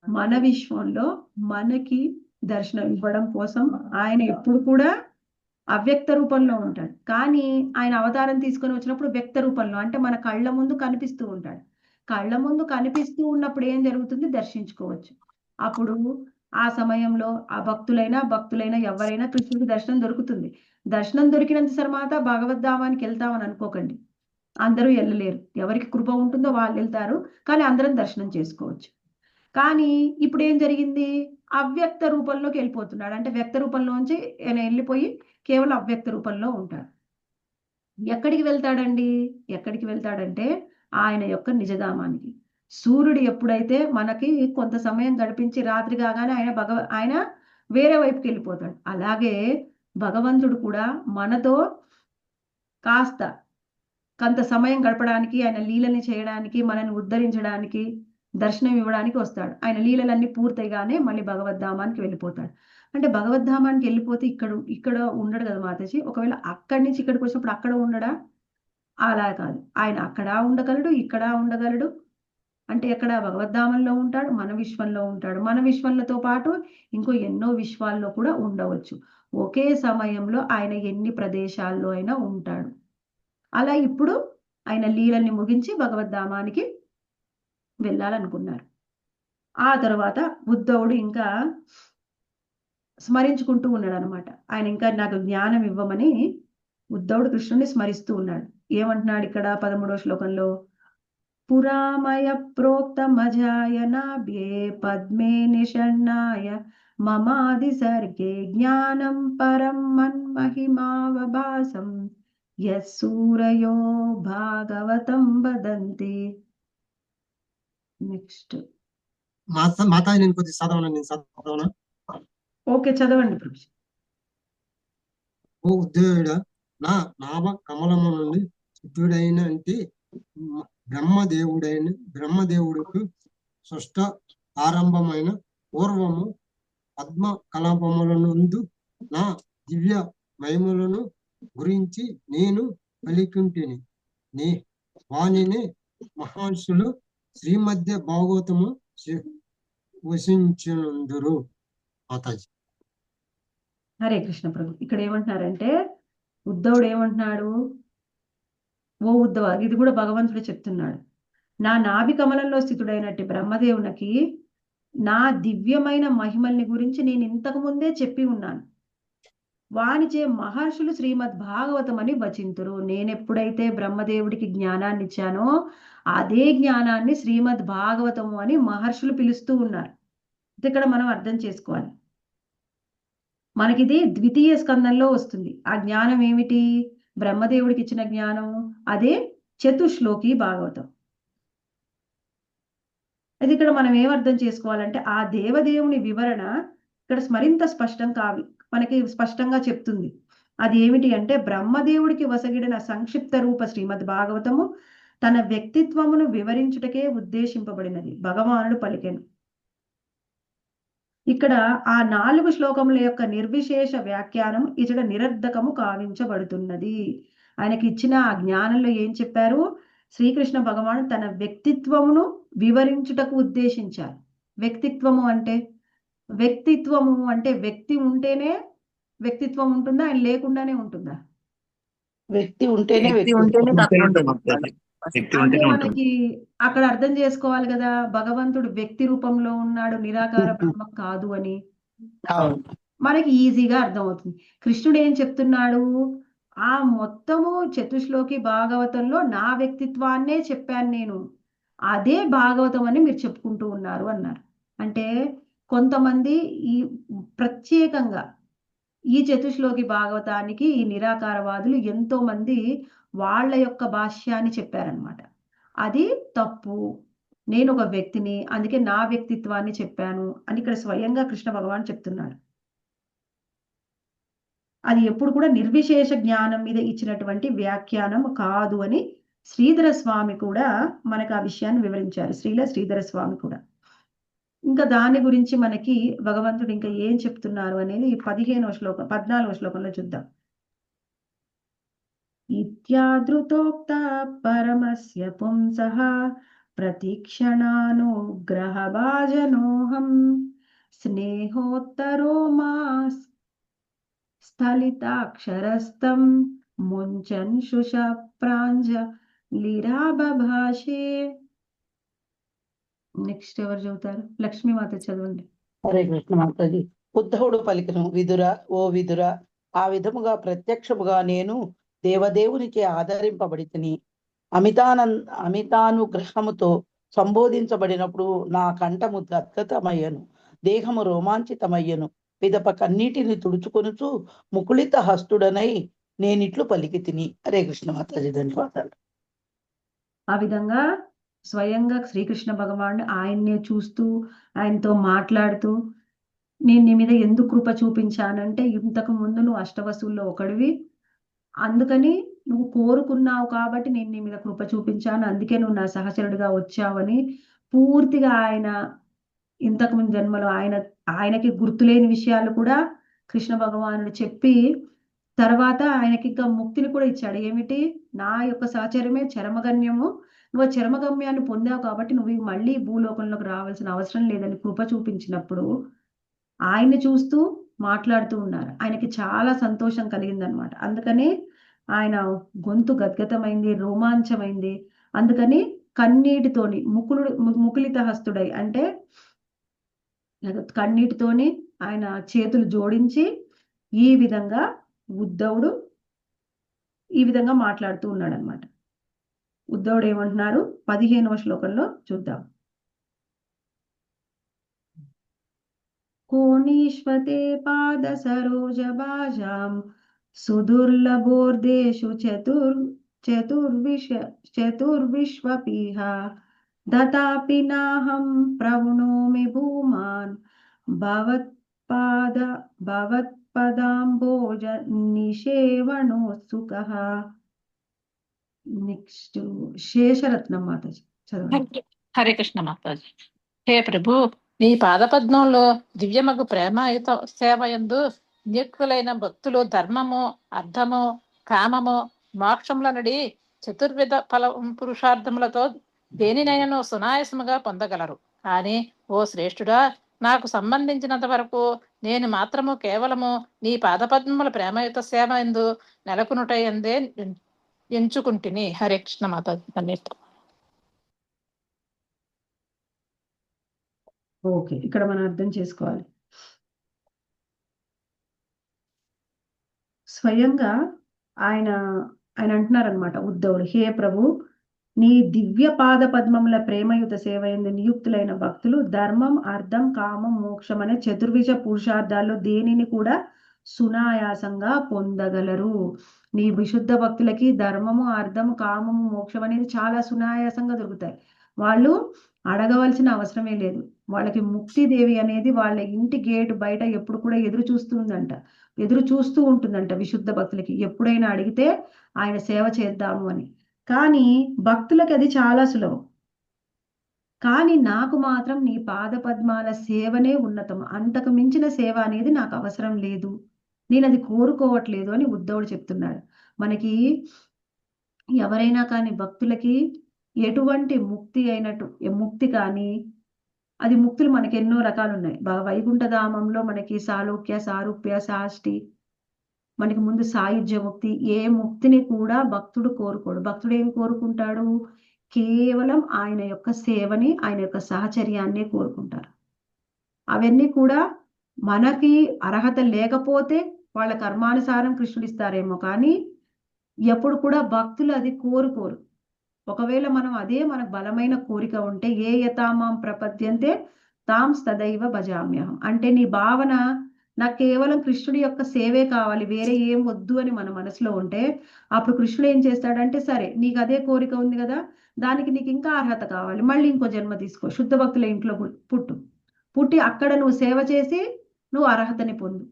మన విశ్వంలో మనకి దర్శనం ఇవ్వడం కోసం ఆయన ఎప్పుడు కూడా అవ్యక్త రూపంలో ఉంటాడు. కానీ ఆయన అవతారం తీసుకొని వచ్చినప్పుడు వ్యక్త రూపంలో, అంటే మన కళ్ళ ముందు కనిపిస్తూ ఉంటాడు. కళ్ళ ముందు కనిపిస్తూ ఉన్నప్పుడు ఏం జరుగుతుంది? దర్శించుకోవచ్చు. అప్పుడు ఆ సమయంలో ఆ భక్తులైనా ఎవరైనా కృష్ణుడికి దర్శనం దొరుకుతుంది. దర్శనం దొరికినంత తర్వాత భగవద్ధామానికి వెళ్తామని అనుకోకండి. అందరూ వెళ్ళలేరు. ఎవరికి కృప ఉంటుందో వాళ్ళు వెళ్తారు. కానీ అందరం దర్శనం చేసుకోవచ్చు. కానీ ఇప్పుడు ఏం జరిగింది? అవ్యక్త రూపంలోకి వెళ్ళిపోతున్నాడు. అంటే వ్యక్త రూపంలోంచి ఆయన వెళ్ళిపోయి కేవలం అవ్యక్త రూపంలో ఉంటాడు. ఎక్కడికి వెళ్తాడండి? ఎక్కడికి వెళ్తాడంటే ఆయన యొక్క నిజధామానికి. సూర్యుడు ఎప్పుడైతే మనకి కొంత సమయం గడిపించి రాత్రి కాగానే ఆయన వేరే వైపుకి వెళ్ళిపోతాడు. అలాగే భగవంతుడు కూడా మనతో కొంత సమయం గడపడానికి, ఆయన లీలని చేయడానికి, మనల్ని ఉద్ధరించడానికి, దర్శనం ఇవ్వడానికి వస్తాడు. ఆయన లీలలన్నీ పూర్తయిగానే మళ్ళీ భగవద్ధామానికి వెళ్ళిపోతాడు. అంటే భగవద్ధామానికి వెళ్ళిపోతే ఇక్కడ ఉండడు కదా మాతాజీ. ఒకవేళ అక్కడి నుంచి ఇక్కడికి వచ్చినప్పుడు అక్కడ ఉండడా? అలా కాదు. ఆయన అక్కడ ఉండగలడు, ఇక్కడ ఉండగలడు. అంటే ఎక్కడ? భగవద్ధామంలో ఉంటాడు, మన విశ్వంలో ఉంటాడు. మన విశ్వంతో పాటు ఇంకో ఎన్నో విశ్వాల్లో కూడా ఉండవచ్చు. ఒకే సమయంలో ఆయన ఎన్ని ప్రదేశాల్లో అయినా ఉంటాడు. అలా ఇప్పుడు ఆయన లీలల్ని ముగించి భగవద్ధామానికి వెళ్ళాలనుకున్నారు. ఆ తర్వాత ఉద్ధవుడు ఇంకా స్మరించుకుంటూ ఉన్నాడు అనమాట. ఆయన ఇంకా నాకు జ్ఞానం ఇవ్వమని ఉద్ధవుడు కృష్ణుని స్మరిస్తూ ఉన్నాడు. ఏమంటున్నాడు ఇక్కడ 13వ శ్లోకంలో? పురామయ ప్రోక్తమజాయ నాభ్యే పద్మే నిషణ్ణాయ మమాది సర్గే జ్ఞానం పరం మన్మహిమావభాసం యస్సూరయో భాగవతం వదంతి. నెక్స్ట్ మాతాజీ నేను కొద్దిగా చదవనా? ఓకే, చదవండి ప్రభు. ఓ ఉద్యోగుడ, నా నాభ కమలము నుండి చిత్తుడైనంటి బ్రహ్మదేవుడుకు సృష్ట ఆరంభమైన పూర్వము పద్మ కలాపముల నందు నా దివ్య మహిమలను గురించి నేను పలికింటిని. వానిని మహర్షులు శ్రీమధ్య భాగవతము వసించునందురు. మాతాజీ. హరే కృష్ణ ప్రభు. ఇక్కడ ఏమంటున్నారంటే ఉద్ధవుడు ఏమంటున్నాడు? ఓ ఉద్ధవ, ఇది కూడా భగవంతుడు చెప్తున్నాడు. నా నాభి కమలంలో స్థితుడైనట్టు బ్రహ్మదేవునికి నా దివ్యమైన మహిమల్ని గురించి నేను ఇంతకు ముందే చెప్పి ఉన్నాను. వానిచే మహర్షులు శ్రీమద్ భాగవతం అని వచింతురు. నేనెప్పుడైతే బ్రహ్మదేవుడికి జ్ఞానాన్ని ఇచ్చానో అదే జ్ఞానాన్ని శ్రీమద్ భాగవతము అని మహర్షులు పిలుస్తూ ఉన్నారు. ఇక్కడ మనం అర్థం చేసుకోవాలి. మనకిది ద్వితీయ స్కందంలో వస్తుంది. ఆ జ్ఞానం ఏమిటి? బ్రహ్మదేవుడికి ఇచ్చిన జ్ఞానం అదే చతుశ్లోకి భాగవతం. అది ఇక్కడ మనం ఏమర్థం చేసుకోవాలంటే ఆ దేవదేవుని వివరణ ఇక్కడ మరింత మనకి స్పష్టంగా చెప్తుంది. అది ఏమిటి అంటే బ్రహ్మదేవుడికి వసగిడిన సంక్షిప్త రూప శ్రీమద్ భాగవతము తన వ్యక్తిత్వమును వివరించుటకే ఉద్దేశింపబడినది భగవానుడు పలికెను. ఇక్కడ ఆ 4 శ్లోకముల యొక్క నిర్విశేష వ్యాఖ్యానం ఇచట నిరర్ధకము కావించబడుతున్నది. ఆయనకి ఇచ్చిన ఆ జ్ఞానంలో ఏం చెప్పారు? శ్రీకృష్ణ భగవాను తన వ్యక్తిత్వమును వివరించుటకు ఉద్దేశించారు. వ్యక్తిత్వము అంటే వ్యక్తి ఉంటేనే వ్యక్తిత్వం ఉంటుందా? ఆయన లేకుండానే ఉంటుందా? వ్యక్తి ఉంటేనే అంటే మనకి అక్కడ అర్థం చేసుకోవాలి కదా, భగవంతుడు వ్యక్తి రూపంలో ఉన్నాడు, నిరాకార బ్రహ్మం కాదు అని మనకి ఈజీగా అర్థమవుతుంది. కృష్ణుడు ఏం చెప్తున్నాడు? ఆ మొత్తము చతుశ్లోకి భాగవతంలో నా వ్యక్తిత్వాన్నే చెప్పాను నేను, అదే భాగవతం అని మీరు చెప్పుకుంటూ ఉన్నారు అన్నారు. అంటే కొంతమంది ఈ ప్రత్యేకంగా ఈ చతుశ్లోకి భాగవతానికి ఈ నిరాకారవాదులు ఎంతో మంది వాళ్ళ యొక్క భాష్యాన్ని చెప్పారనమాట. అది తప్పు. నేను ఒక వ్యక్తిని, అందుకే నా వ్యక్తిత్వాన్ని చెప్పాను అని ఇక్కడ స్వయంగా కృష్ణ భగవాన్ చెప్తున్నాడు. అది ఎప్పుడు కూడా నిర్విశేష జ్ఞానం మీద ఇచ్చినటువంటి వ్యాఖ్యానం కాదు అని శ్రీధర స్వామి కూడా మనకు ఆ విషయాన్ని వివరించారు. శ్రీధర స్వామి కూడా. ఇంకా దాని గురించి మనకి భగవంతుడు ఇంకా ఏం చెప్తున్నారు అనేది 14వ శ్లోకంలో చూద్దాం. ఇత్యాదృతోక్త పరమస్య పుంసః ప్రతిక్షణానుగ్రహ భాజనోహం స్నేహోత్తరో స్థలితాక్షరస్థం ముంచన్ శుషప్రాంజలిరాబభాషే. నెక్స్ట్ ఎవరు చదువుతారు? లక్ష్మీమాత చదవండి. హరే కృష్ణ మాతాజీ. ఉద్ధవుడు పలికిన విదుర, ఓ విదుర, ఆ విధముగా ప్రత్యక్షముగా నేను దేవదేవునికి ఆదరింపబడి తిని అమితానుగ్రహముతో సంబోధించబడినప్పుడు నా కంఠము గద్గతమయ్యను, దేహము రోమాంచితమయ్యను, పిదప కన్నీటిని తుడుచుకొనుచు ముకుళిత హస్తుడనై నేనిట్లు పలికి తిని. హరే కృష్ణ మాతాజీ. ధన్యవాదాలు. ఆ విధంగా స్వయంగా శ్రీకృష్ణ భగవానుడు ఆయన్నే చూస్తూ ఆయనతో మాట్లాడుతూ, నేను నీ మీద ఎందుకు కృప చూపించానంటే, ఇంతకు ముందు నువ్వు అష్టవసుల్లో ఒకడివి, అందుకని నువ్వు కోరుకున్నావు కాబట్టి నేను నీ మీద కృప చూపించాను, అందుకే నువ్వు నా సహచరుడిగా వచ్చావని పూర్తిగా ఆయన ఇంతకు ముందు జన్మలో ఆయనకి గుర్తులేని విషయాలు కూడా కృష్ణ భగవానుడు చెప్పి, తర్వాత ఆయనకి ఇంకా ముక్తిని కూడా ఇచ్చాడు. ఏమిటి? నా యొక్క సహచర్యమే చరమగమ్యము, నువ్వు చరమగమ్యాన్ని పొందావు కాబట్టి నువ్వు మళ్ళీ భూలోకంలోకి రావాల్సిన అవసరం లేదని కృప చూపించినప్పుడు ఆయన్ని చూస్తూ మాట్లాడుతూ ఉన్నారు. ఆయనకి చాలా సంతోషం కలిగిందనమాట. అందుకని ఆయన గొంతు గద్గతమైంది, రోమాంచమైంది. అందుకని కన్నీటితోని ముకులిత హస్తుడై అంటే కన్నీటితోని ఆయన చేతులు జోడించి ఈ విధంగా ఉద్ధవుడు ఈ విధంగా మాట్లాడుతూ ఉన్నాడు అనమాట. ఉద్ధవుడు ఏమంటున్నారు 15వ శ్లోకంలో చూద్దాం. కోణీష్వతే పాద సరోజ బాజాం సుదుర్లభోర్దేషు చతుర్విశ్వపీహ దతాపి నాహం ప్రవృణోమి భూమాన్ భవత్పదాంబోజ నిషేవణోత్సుకః. నెక్స్ట్ శేషరత్నం మాతాజీ చదవండి. హరే కృష్ణ మాతాజీ. హే ప్రభు, నీ పాదపద్మంలో దివ్యమగు ప్రేమయుత సేవయందు నియుక్తులైన భక్తులు ధర్మము, అర్థము, కామము, మోక్షములనడి చతుర్విధ ఫల పురుషార్థములతో దేనినైనా సునాయాసముగా పొందగలరు. కానీ ఓ శ్రేష్ఠుడా, నాకు సంబంధించినంత వరకు నేను మాత్రము కేవలము నీ పాదపద్మముల ప్రేమయుత సేవ ఎందు నెలకొనుటయందే ఎంచుకుంటుని. హరే కృష్ణ మాతాజీ. ధన్యవాదాలు. ఓకే, ఇక్కడ మనం అర్థం చేసుకోవాలి. స్వయంగా ఆయన అంటున్నారనమాట ఉద్ధవుడు, హే ప్రభు, నీ దివ్య పాద పద్మముల ప్రేమయుత సేవ ఎందు నియుక్తులైన భక్తులు ధర్మం, అర్థం, కామం, మోక్షం అనే చతుర్విధ పురుషార్థాల్లో దేనిని కూడా సునాయాసంగా పొందగలరు. నీ విశుద్ధ భక్తులకి ధర్మము, అర్థము, కామము, మోక్షం అనేది చాలా సునాయాసంగా దొరుకుతాయి. వాళ్ళు అడగవలసిన అవసరమే లేదు. వాళ్ళకి ముక్తిదేవి అనేది వాళ్ళ ఇంటి గేటు బయట ఎప్పుడు కూడా ఎదురు చూస్తూ ఉంటుందంట విశుద్ధ భక్తులకి. ఎప్పుడైనా అడిగితే ఆయన సేవ చేద్దాము అని. కానీ భక్తులకి అది చాలా సులభం. కానీ నాకు మాత్రం నీ పాద పద్మాల సేవనే ఉన్నతం, అంతకు మించిన సేవ అనేది నాకు అవసరం లేదు, నేను అది కోరుకోవట్లేదు అని ఉద్ధవుడు చెప్తున్నాడు. మనకి ఎవరైనా కానీ భక్తులకి ఎటువంటి ముక్తి కానీ అది ముక్తులు మనకి ఎన్నో రకాలు ఉన్నాయి. వైకుంఠధామంలో మనకి సాలోక్య, సారూప్య, సాష్టి, మనకి ముందు సాయుధ్య ముక్తి. ఏ ముక్తిని కూడా భక్తుడు కోరుకోడు. భక్తుడు ఏం కోరుకుంటాడు? కేవలం ఆయన యొక్క సేవని, ఆయన యొక్క సహచర్యాన్నే కోరుకుంటారు. అవన్నీ కూడా మనకి అర్హత లేకపోతే వాళ్ళ కర్మానుసారం కృష్ణుడు ఇస్తారేమో, కానీ ఎప్పుడు కూడా భక్తులు అది కోరుకోరు. ఒకవేళ మనం అదే మనకు బలమైన కోరిక ఉంటే, ఏ యథామాం ప్రపద్యంతే తాం తదైవ భజామ్యహం అంటే నీ భావన నాకు కేవలం కృష్ణుడి యొక్క సేవే కావాలి, వేరే ఏం వద్దు అని మన మనసులో ఉంటే, అప్పుడు కృష్ణుడు ఏం చేస్తాడంటే, సరే నీకు అదే కోరిక ఉంది కదా, దానికి నీకు ఇంకా అర్హత కావాలి, మళ్ళీ ఇంకో జన్మ తీసుకో, శుద్ధ భక్తుల ఇంట్లో పుట్టి అక్కడ నువ్వు సేవ చేసి నువ్వు అర్హతని పొందు.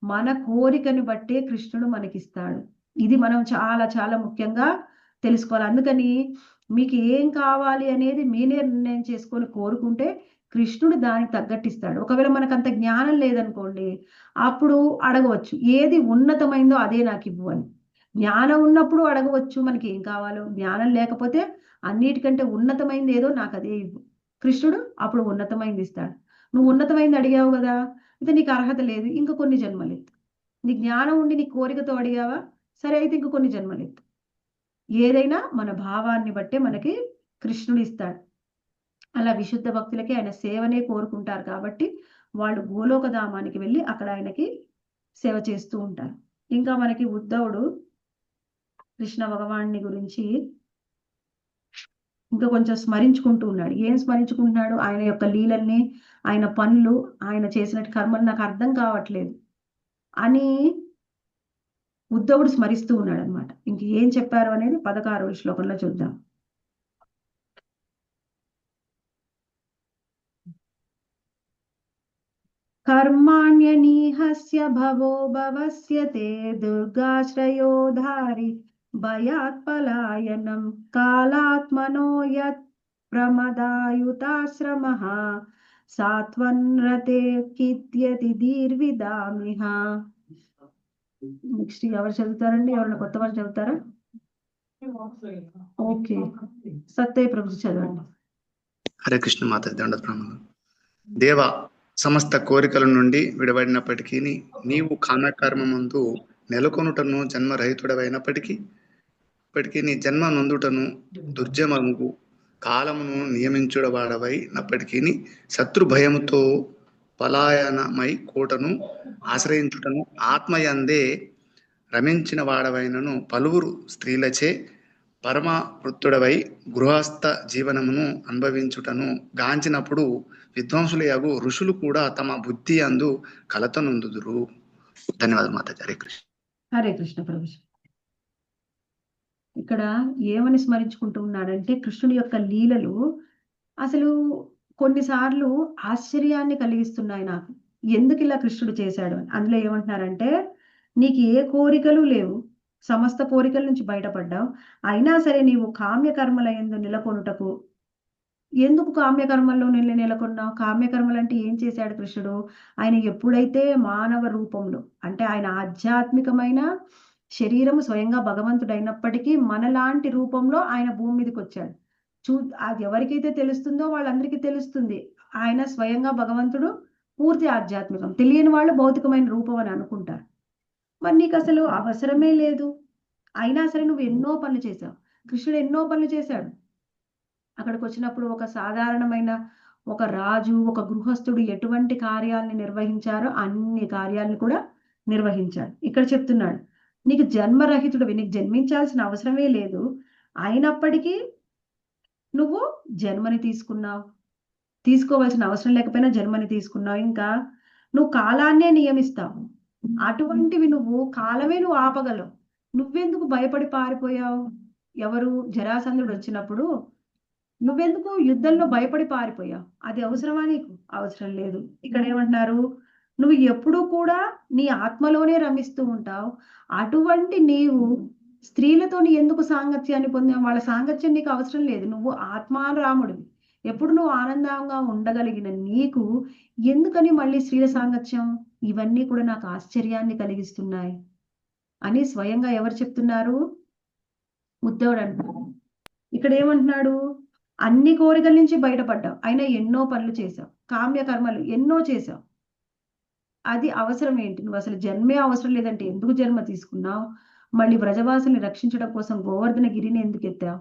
మన కోరికని బట్టే కృష్ణుడు మనకిస్తాడు. ఇది మనం చాలా చాలా ముఖ్యంగా తెలుసుకోవాలి. అందుకని మీకు ఏం కావాలి అనేది మీరే నిర్ణయం చేసుకొని కోరుకుంటే కృష్ణుడు దానికి తగ్గట్టిస్తాడు. ఒకవేళ మనకు అంత జ్ఞానం లేదనుకోండి, అప్పుడు అడగవచ్చు, ఏది ఉన్నతమైందో అదే నాకు ఇవ్వు అని. జ్ఞానం ఉన్నప్పుడు అడగవచ్చు మనకి ఏం కావాలో, జ్ఞానం లేకపోతే అన్నిటికంటే ఉన్నతమైంది ఏదో నాకు అదే ఇవ్వు. కృష్ణుడు అప్పుడు ఉన్నతమైంది ఇస్తాడు. నువ్వు ఉన్నతమైంది అడిగావు కదా, అయితే నీకు అర్హత లేదు, ఇంకా కొన్ని జన్మలు నీ జ్ఞానం ఉండి నీ కోరికతో అడిగావా, సరే అయితే ఇంక కొన్ని జన్మలు ఎత్తు. ఏదైనా మన భావాన్ని బట్టే మనకి కృష్ణుడు ఇస్తాడు. అలా విశుద్ధ భక్తులకి ఆయన సేవనే కోరుకుంటారు కాబట్టి వాళ్ళు గోలోకధామానికి వెళ్ళి అక్కడ ఆయనకి సేవ చేస్తూ ఉంటారు. ఇంకా మనకి ఉద్ధవుడు కృష్ణ భగవాన్ని గురించి ఇంకా కొంచెం స్మరించుకుంటూ ఉన్నాడు. ఏం స్మరించుకుంటున్నాడు? ఆయన యొక్క లీలల్ని, ఆయన పనులు, ఆయన చేసిన కర్మలు నాకు అర్థం కావట్లేదు అని ఉద్ధవుడు స్మరిస్తూ ఉన్నాడు అనమాట. ఇంక ఏం చెప్పారు అనేది 16వ శ్లోకంలో చూద్దాం. కర్మాణ్యనీహస్య భవో భవస్య తే దుర్గాశ్రయోధారి భయాత్ పలాయనం కాలాత్మనో యత్ ప్రమదాయుతాశ్రమః సాత్వన్రతే కిత్యతి దీర్విదామిహ. నెక్స్ట్ ఎవరు చదువుతారండి? ఎవరైనా కొత్త వాళ్ళు చదువుతారా? ఓకే, సత్యయ్య ప్రభు చదవండి. హరే కృష్ణ మాత దండోత్ ప్రణామం. దేవ, సమస్త కోరికల నుండి విడబడినప్పటికీ నీవు కామకర్మమందు నెలకొనుటను జన్మరహితుడవైనప్పటికీ నీ జన్మ నొందుటను దుర్జమము కాలమును నియమించుడవాడవైనప్పటికీ శత్రు భయముతో పలాయనమై కోటను ఆశ్రయించుటను ఆత్మయందే రమించిన వాడవైనను పలువురు స్త్రీలచే పరమవృత్తుడవై గృహస్థ జీవనమును అనుభవించుటను గాంచినప్పుడు విద్వాంసులయగు ఋషులు కూడా తమ బుద్ధి అందు కలతనొందుదురు. ధన్యవాదాలు మాతాజీ. హరే కృష్ణ. హరే కృష్ణ ప్రభు. ఇక్కడ ఏమని స్మరించుకుంటూ ఉన్నాడంటే కృష్ణుడి యొక్క లీలలు అసలు కొన్నిసార్లు ఆశ్చర్యాన్ని కలిగిస్తున్నాయి నాకు. ఎందుకు ఇలా కృష్ణుడు చేశాడు అని. అందులో ఏమంటున్నారంటే, నీకు ఏ కోరికలు లేవు, సమస్త కోరికల నుంచి బయటపడ్డావు, అయినా సరే నీవు కామ్యకర్మల యందు నెలకొనుటకు. ఎందుకు కామ్యకర్మల్లో నెలకొన్నావు? కామ్యకర్మలు అంటే ఏం చేశాడు కృష్ణుడు? ఆయన ఎప్పుడైతే మానవ రూపంలో, అంటే ఆయన ఆధ్యాత్మికమైన శరీరము స్వయంగా భగవంతుడైనప్పటికీ మనలాంటి రూపంలో ఆయన భూమి మీదకి వచ్చాడు. అది ఎవరికైతే తెలుస్తుందో వాళ్ళందరికీ తెలుస్తుంది ఆయన స్వయంగా భగవంతుడు, పూర్తి ఆధ్యాత్మికం. తెలియని వాళ్ళు భౌతికమైన రూపం అని అనుకుంటారు. మరి నీకు అసలు అవసరమే లేదు, అయినా సరే నువ్వు ఎన్నో పనులు చేశావు. కృష్ణుడు ఎన్నో పనులు చేశాడు. అక్కడికి వచ్చినప్పుడు ఒక సాధారణమైన ఒక రాజు, ఒక గృహస్థుడు ఎటువంటి కార్యాలను నిర్వహించారో అన్ని కార్యాలను కూడా నిర్వహించాడు. ఇక్కడ చెప్తున్నాడు, నీకు జన్మరహితుడివి, నీకు జన్మించాల్సిన అవసరమే లేదు, అయినప్పటికీ నువ్వు జన్మని తీసుకున్నావు. తీసుకోవాల్సిన అవసరం లేకపోయినా జన్మని తీసుకున్నావు. ఇంకా నువ్వు కాలాన్నే నియమిస్తావు. అటువంటివి నువ్వు కాలమే నువ్వు ఆపగలవు. నువ్వెందుకు భయపడి పారిపోయావు? ఎవరు? జరాసంధుడు వచ్చినప్పుడు నువ్వెందుకు యుద్ధంలో భయపడి పారిపోయావు? అది అవసరమా నీకు? అవసరం లేదు. ఇక్కడ ఏమంటున్నారు, నువ్వు ఎప్పుడూ కూడా నీ ఆత్మలోనే రమిస్తూ ఉంటావు. అటువంటి నీవు స్త్రీలతో నీ ఎందుకు సాంగత్యాన్ని పొందావు? వాళ్ళ సాంగత్యం నీకు అవసరం లేదు. నువ్వు ఆత్మారాముడివి. ఎప్పుడు నువ్వు ఆనందంగా ఉండగలిగిన నీకు ఎందుకని మళ్ళీ స్త్రీల సాంగత్యం? ఇవన్నీ కూడా నాకు ఆశ్చర్యాన్ని కలిగిస్తున్నాయి అని స్వయంగా ఎవరు చెప్తున్నారు? ఉద్ధవుడు అంటున్నాడు. ఇక్కడ ఏమంటున్నాడు, అన్ని కోరికల నుంచి బయటపడ్డావు, అయినా ఎన్నో పనులు చేశావు, కామ్య కర్మలు ఎన్నో చేశావు. అది అవసరం ఏంటి? నువ్వు అసలు జన్మే అవసరం లేదంటే ఎందుకు జన్మ తీసుకున్నావు? మళ్ళీ బ్రజవాసుల్ని రక్షించడం కోసం గోవర్ధన గిరిని ఎందుకు ఎత్తావు?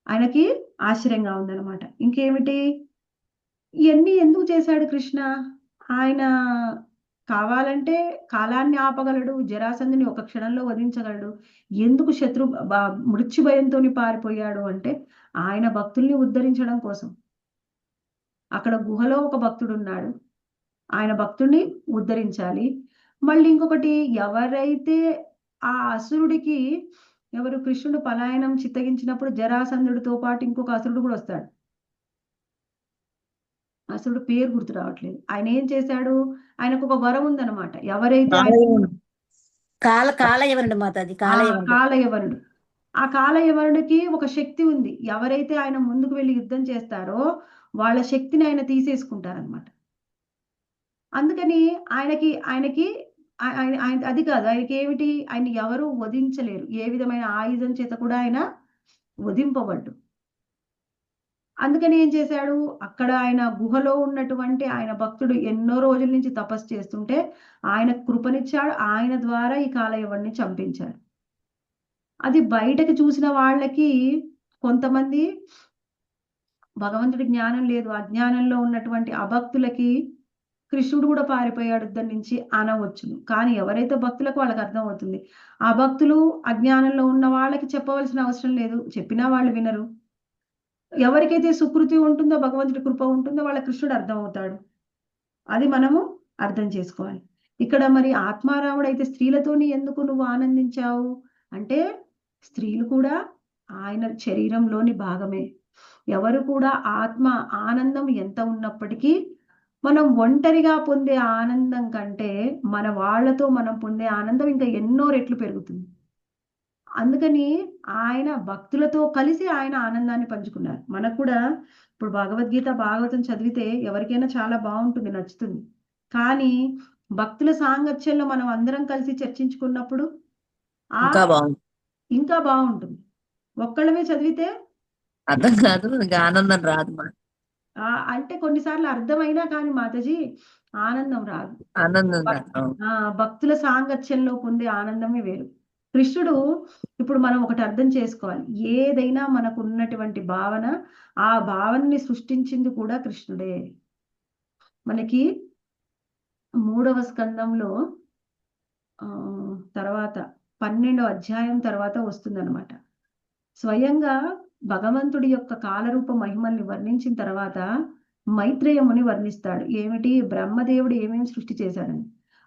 ఆయనకి ఆశ్చర్యంగా ఉందన్నమాట. ఇంకేమిటి, ఇవన్నీ ఎందుకు చేశాడు కృష్ణ? ఆయన కావాలంటే కాలాన్ని ఆపగలడు, జరాసంధుని ఒక క్షణంలో వధించగలడు. ఎందుకు మృత్యు భయంతో పారిపోయాడు అంటే ఆయన భక్తుల్ని ఉద్ధరించడం కోసం. అక్కడ గుహలో ఒక భక్తుడు ఉన్నాడు, ఆయన భక్తుడిని ఉద్ధరించాలి. మళ్ళీ ఇంకొకటి, ఎవరైతే ఆ అసురుడికి, ఎవరు కృష్ణుడు పలాయనం చిత్తగించినప్పుడు జరాసంధుడితో పాటు ఇంకొక అసురుడు కూడా వస్తాడు. అసురుడు పేరు గుర్తు రావట్లేదు. ఆయన ఏం చేశాడు? ఆయనకు ఒక వరం ఉందన్నమాట. ఎవరైతే కాలయవనుడు మాతాజీ, కాలయవనుడు, ఆ కాలయవనుడికి ఒక శక్తి ఉంది. ఎవరైతే ఆయన ముందుకు వెళ్ళి యుద్ధం చేస్తారో వాళ్ళ శక్తిని ఆయన తీసేసుకుంటారనమాట. అందుకని ఆయనకి అది కాదు, ఆయనకి ఏమిటి, ఆయన ఎవరు వధించలేరు. ఏ విధమైన ఆయుధం చేత కూడా ఆయన వధింపబడ్డు. అందుకని ఏం చేశాడు, అక్కడ ఆయన గుహలో ఉన్నటువంటి ఆయన భక్తుడు ఎన్నో రోజుల నుంచి తపస్సు చేస్తుంటే ఆయన కృపనిచ్చాడు, ఆయన ద్వారా ఈ కాలయవన్ని చంపించాడు. అది బయటకు చూసిన వాళ్ళకి కొంతమంది భగవంతుడి జ్ఞానం లేదు, అజ్ఞానంలో ఉన్నటువంటి అభక్తులకి కృష్ణుడు కూడా పారిపోయాడు యుద్ధం నుంచి అనవచ్చును. కానీ ఎవరైతే భక్తులకు వాళ్ళకి అర్థం అవుతుంది. ఆ భక్తులు అజ్ఞానంలో ఉన్న వాళ్ళకి చెప్పవలసిన అవసరం లేదు, చెప్పినా వాళ్ళు వినరు. ఎవరికైతే సుకృతి ఉంటుందో, భగవంతుడి కృప ఉంటుందో వాళ్ళ కృష్ణుడు అర్థం అవుతాడు. అది మనము అర్థం చేసుకోవాలి. ఇక్కడ మరి ఆత్మారాముడు అయితే స్త్రీలతోని ఎందుకు నువ్వు ఆనందించావు అంటే, స్త్రీలు కూడా ఆయన శరీరంలోని భాగమే. ఎవరు కూడా ఆత్మ ఆనందం ఎంత ఉన్నప్పటికీ మనం ఒంటరిగా పొందే ఆనందం కంటే మన వాళ్ళతో మనం పొందే ఆనందం ఇంకా ఎన్నో రెట్లు పెరుగుతుంది. అందుకని ఆయన భక్తులతో కలిసి ఆయన ఆనందాన్ని పంచుకున్నారు. మనకు కూడా ఇప్పుడు భగవద్గీత భాగవతం చదివితే ఎవరికైనా చాలా బాగుంటుంది, నచ్చుతుంది. కానీ భక్తుల సాంగత్యంలో మనం అందరం కలిసి చర్చించుకున్నప్పుడు ఇంకా బాగుంటుంది. ఒక్కళ్ళమే చదివితే అర్థం కాదు, ఇంకా ఆనందం రాదు. అంటే కొన్నిసార్లు అర్థమైనా కానీ మాతాజీ ఆనందం రాదు. ఆనందం భక్తుల సాంగత్యంలో పొందే ఆనందమే వేరు. కృష్ణుడు ఇప్పుడు మనం ఒకటి అర్థం చేసుకోవాలి, ఏదైనా మనకు ఉన్నటువంటి భావన, ఆ భావనని సృష్టించింది కూడా కృష్ణుడే. మనకి 3వ స్కందంలో తర్వాత 12వ అధ్యాయం తర్వాత వస్తుందన్నమాట. స్వయంగా భగవంతుడి యొక్క కాలరూప మహిమల్ని వర్ణించిన తర్వాత మైత్రేయముని వర్ణిస్తాడు. ఏమిటి, బ్రహ్మదేవుడు ఏమేమి సృష్టి చేశాడని.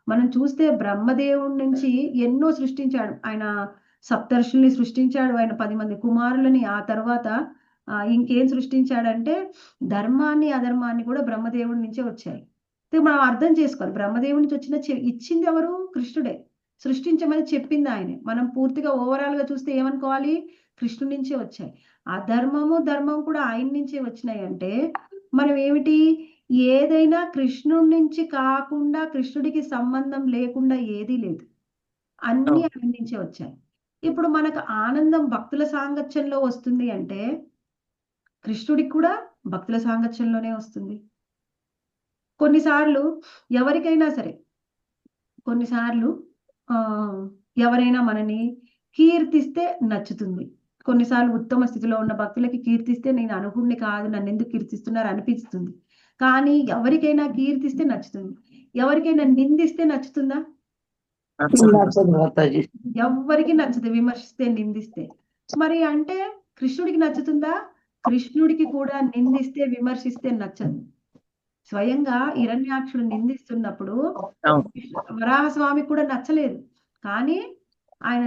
మనం చూస్తే బ్రహ్మదేవుడి నుంచి ఎన్నో సృష్టించాడు. ఆయన సప్తర్షుల్ని సృష్టించాడు, ఆయన 10 మంది కుమారులని. ఆ తర్వాత ఇంకేం సృష్టించాడంటే ధర్మాన్ని అధర్మాన్ని కూడా బ్రహ్మదేవుడి నుంచే వచ్చాయి. మనం అర్థం చేసుకోవాలి, బ్రహ్మదేవుడి నుంచి వచ్చిన ఇచ్చింది ఎవరు, కృష్ణుడే. సృష్టించమని చెప్పింది ఆయనే. మనం పూర్తిగా ఓవరాల్ గా చూస్తే ఏమనుకోవాలి, కృష్ణుడి నుంచే వచ్చాయి. అధర్మము ధర్మం కూడా ఆయన నుంచే వచ్చినాయి. అంటే మనం ఏమిటి, ఏదైనా కృష్ణుడి నుంచి కాకుండా, కృష్ణుడికి సంబంధం లేకుండా ఏదీ లేదు, అన్ని ఆయన నుంచే వచ్చాయి. ఇప్పుడు మనకు ఆనందం భక్తుల సాంగత్యంలో వస్తుంది అంటే కృష్ణుడికి కూడా భక్తుల సాంగత్యంలోనే వస్తుంది. కొన్నిసార్లు ఎవరికైనా సరే, కొన్నిసార్లు ఎవరైనా మనని కీర్తిస్తే నచ్చుతుంది. కొన్నిసార్లు ఉత్తమ స్థితిలో ఉన్న భక్తులకి కీర్తిస్తే నేను అనుకుని కాదు, నన్ను ఎందుకు కీర్తిస్తున్నారు అనిపిస్తుంది. కానీ ఎవరికైనా కీర్తిస్తే నచ్చుతుంది, ఎవరికైనా నిందిస్తే నచ్చుతుందా? ఎవ్వరికి నచ్చదు, విమర్శిస్తే నిందిస్తే. మరి అంటే కృష్ణుడికి నచ్చుతుందా? కృష్ణుడికి కూడా నిందిస్తే విమర్శిస్తే నచ్చదు. స్వయంగా హిరణ్యాక్షుడు నిందిస్తున్నప్పుడు వరాహస్వామికి కూడా నచ్చలేదు. కానీ ఆయన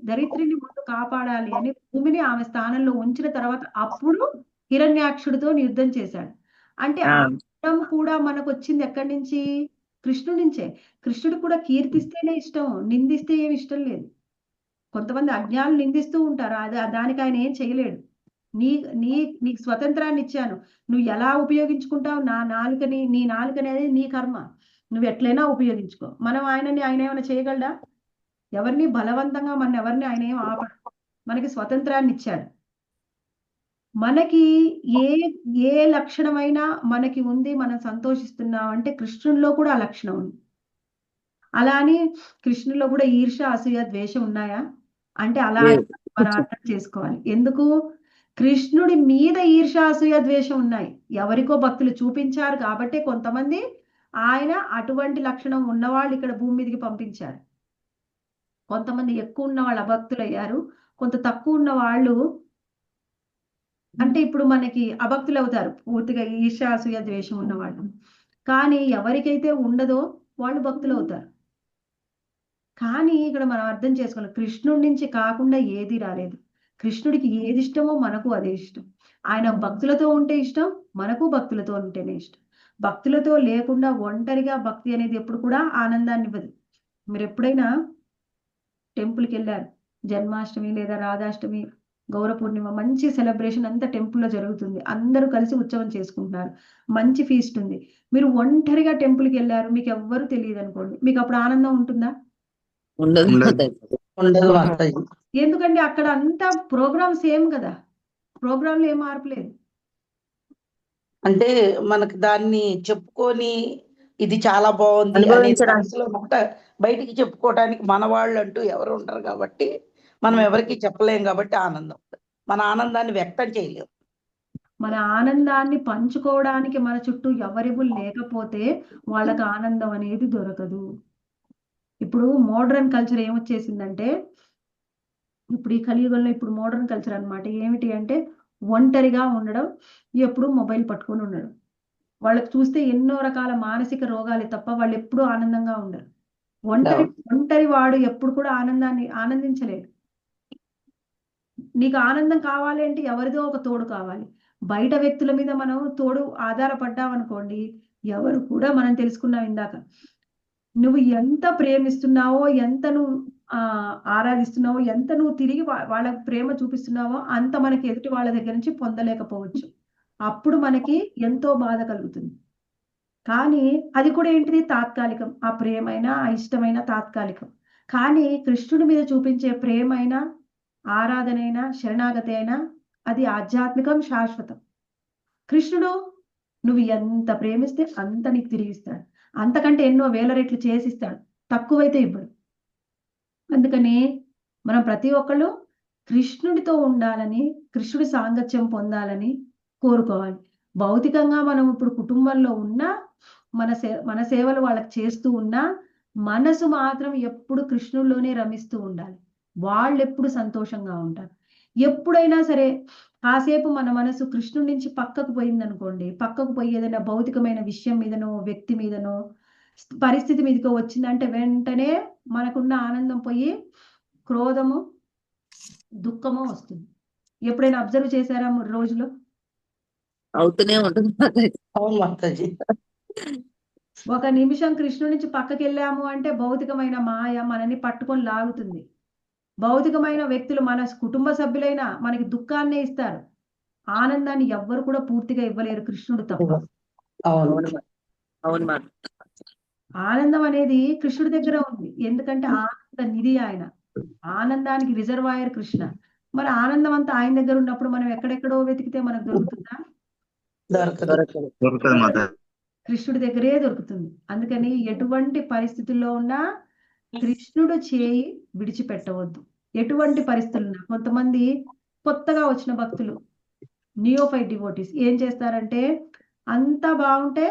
దరిత్రిని ముందు కాపాడాలి అని భూమిని ఆమె స్థానంలో ఉంచిన తర్వాత అప్పుడు హిరణ్యాక్షుడితో యుద్ధం చేశాడు. అంటే ఆ యుద్ధం కూడా మనకు వచ్చింది ఎక్కడి నుంచి, కృష్ణుడి నుంచే. కృష్ణుడు కూడా కీర్తిస్తేనే ఇష్టం, నిందిస్తే ఏమి ఇష్టం లేదు. కొంతమంది అజ్ఞానులు నిందిస్తూ ఉంటారు, దానికి ఆయన ఏం చేయలేడు. నీకు స్వతంత్రాన్ని ఇచ్చాను, నువ్వు ఎలా ఉపయోగించుకుంటావు నా నాలుకని, నీ నాలుక అనేది నీ కర్మ, నువ్వు ఎట్లయినా ఉపయోగించుకో. మనం ఆయన ఏమైనా చేయగలడా? ఎవరిని బలవంతంగా మన ఎవరిని ఆయన ఏం ఆపడు. మనకి స్వతంత్రాన్ని ఇచ్చాడు. మనకి ఏ లక్షణమైనా మనకి ఉంది, మనం సంతోషిస్తున్నాం అంటే కృష్ణుల్లో కూడా ఆ లక్షణం ఉంది. అలా అని కృష్ణుల్లో కూడా ఈర్ష అసూయ ద్వేషం ఉన్నాయా అంటే అలా మనం అర్థం చేసుకోవాలి. ఎందుకు, కృష్ణుడి మీద ఈర్ష అసూయ ద్వేషం ఉన్నాయి. ఎవరికో భక్తులు చూపించారు కాబట్టి కొంతమంది ఆయన అటువంటి లక్షణం ఉన్నవాళ్ళు ఇక్కడ భూమి మీదకి పంపించారు. కొంతమంది ఎక్కువ ఉన్న వాళ్ళు అభక్తులయ్యారు, కొంత తక్కువ ఉన్న వాళ్ళు అంటే ఇప్పుడు మనకి అభక్తులు అవుతారు, పూర్తిగా ఈర్ష అసూయ ద్వేషం ఉన్నవాళ్ళు. కానీ ఎవరికైతే ఉండదో వాళ్ళు భక్తులు అవుతారు. కానీ ఇక్కడ మనం అర్థం చేసుకోవాలి, కృష్ణుడి నుంచి కాకుండా ఏది రాలేదు. కృష్ణుడికి ఏది ఇష్టమో మనకు అదే ఇష్టం. ఆయన భక్తులతో ఉంటే ఇష్టం, మనకు భక్తులతో ఉంటేనే ఇష్టం. భక్తులతో లేకుండా ఒంటరిగా భక్తి అనేది ఎప్పుడు కూడా ఆనందాన్ని ఇవ్వదు. మీరు ఎప్పుడైనా టెంపుల్కి వెళ్ళారు, జన్మాష్టమి లేదా రాధాష్టమి, గౌర పూర్ణిమ, మంచి సెలబ్రేషన్ అంతా టెంపుల్లో జరుగుతుంది, అందరూ కలిసి ఉత్సవం చేసుకుంటున్నారు, మంచి ఫీస్ట్ ఉంది. మీరు ఒంటరిగా టెంపుల్కి వెళ్ళారు, మీకు ఎవ్వరు తెలియదు అనుకోండి, మీకు అప్పుడు ఆనందం ఉంటుందా? ఎందుకంటే అక్కడ అంతా ప్రోగ్రామ్ సేమ్ కదా, ప్రోగ్రాంలో ఏం మార్పు లేదు. అంటే మనకి దాన్ని చెప్పుకొని ఇది చాలా బాగుంది అనేది అనుభవించడానికి మనసులో మాట బయటికి చెప్పుకోవడానికి మన వాళ్ళు అంటూ ఎవరు ఉంటారు కాబట్టి మనం ఎవరికి చెప్పలేం కాబట్టి ఆనందం మన ఆనందాన్ని వ్యక్తం చేయలేం. మన ఆనందాన్ని పంచుకోవడానికి మన చుట్టూ ఎవరివు లేకపోతే వాళ్ళకి ఆనందం అనేది దొరకదు. ఇప్పుడు మోడర్న్ కల్చర్ ఏమొచ్చేసిందంటే, ఇప్పుడు ఈ కలియుగంలో ఇప్పుడు మోడర్న్ కల్చర్ అన్నమాట. ఏమిటి అంటే ఒంటరిగా ఉండడం, ఎప్పుడు మొబైల్ పట్టుకొని ఉండడం. వాళ్ళకి చూస్తే ఎన్నో రకాల మానసిక రోగాలే తప్ప వాళ్ళు ఎప్పుడూ ఆనందంగా ఉండరు. ఒంటరి వాడు ఎప్పుడు కూడా ఆనందించలేడు. నీకు ఆనందం కావాలి అంటే ఎవరిదో ఒక తోడు కావాలి. బయట వ్యక్తుల మీద మనం తోడు ఆధారపడ్డామనుకోండి, ఎవరు కూడా మనం తెలుసుకున్నాం ఇందాక. నువ్వు ఎంత ప్రేమిస్తున్నావో, ఎంత నువ్వు ఆరాధిస్తున్నావో, ఎంత నువ్వు తిరిగి వాళ్ళకి ప్రేమ చూపిస్తున్నావో అంత మనకి ఎదుటి వాళ్ళ దగ్గర నుంచి పొందలేకపోవచ్చు. అప్పుడు మనకి ఎంతో బాధ కలుగుతుంది. కానీ అది కూడా ఏంటిది తాత్కాలికం. ఆ ప్రేమైనా, ఆ ఇష్టమైన తాత్కాలికం. కానీ కృష్ణుడి మీద చూపించే ప్రేమైనా, ఆరాధనైనా, శరణాగతి అయినా అది ఆధ్యాత్మికం, శాశ్వతం. కృష్ణుడు నువ్వు ఎంత ప్రేమిస్తే అంత నీకు తిరిగిస్తాడు. అంతకంటే ఎన్నో వేల రెట్లు చేసిస్తాడు. తక్కువైతే ఇవ్వడు. అందుకని మనం ప్రతి ఒక్కళ్ళు కృష్ణుడితో ఉండాలని, కృష్ణుడి సాంగత్యం పొందాలని కోరుకోవాలి. భౌతికంగా మనం ఇప్పుడు కుటుంబంలో ఉన్నా, మన సేవలు వాళ్ళకి చేస్తూ ఉన్నా, మనసు మాత్రం ఎప్పుడు కృష్ణుడిలోనే రమిస్తూ ఉండాలి. వాళ్ళెప్పుడు సంతోషంగా ఉంటారు. ఎప్పుడైనా సరే కాసేపు మన మనసు కృష్ణుడి నుంచి పక్కకు పోయిందనుకోండి, పక్కకు పోయి ఏదైనా భౌతికమైన విషయం మీదనో, వ్యక్తి మీదనో, పరిస్థితి మీదకో వచ్చిందంటే వెంటనే మనకున్న ఆనందం పోయి క్రోధము, దుఃఖము వస్తుంది. ఎప్పుడైనా అబ్జర్వ్ చేశారా రోజులో? అవుతూనే ఉంటుంది. అవును మాతాజీ. ఒక నిమిషం కృష్ణుడి నుంచి పక్కకి వెళ్ళాము అంటే భౌతికమైన మాయ మనని పట్టుకొని లాగుతుంది. భౌతికమైన వ్యక్తులు మన కుటుంబ సభ్యులైనా మనకి దుఃఖాన్నే ఇస్తారు. ఆనందాన్ని ఎవ్వరు కూడా పూర్తిగా ఇవ్వలేరు కృష్ణుడు తప్ప. అవును. ఆనందం అనేది కృష్ణుడి దగ్గర ఉంది. ఎందుకంటే ఆనంద నిధి ఆయన. ఆనందానికి రిజర్వాయర్ కృష్ణ. మరి ఆనందం అంతా ఆయన దగ్గర ఉన్నప్పుడు మనం ఎక్కడెక్కడో వెతికితే మనకు దొరుకుతుందా? దొరకదు మాత. కృష్ణుడి దగ్గరే దొరుకుతుంది. అందుకని ఎటువంటి పరిస్థితుల్లో ఉన్నా కృష్ణుడు చేయి విడిచిపెట్టవద్దు. ఎటువంటి పరిస్థితులున్నా. కొంతమంది కొత్తగా వచ్చిన భక్తులు, నియోఫైట్ డివోటీస్ ఏం చేస్తారంటే అంతా బాగుంటే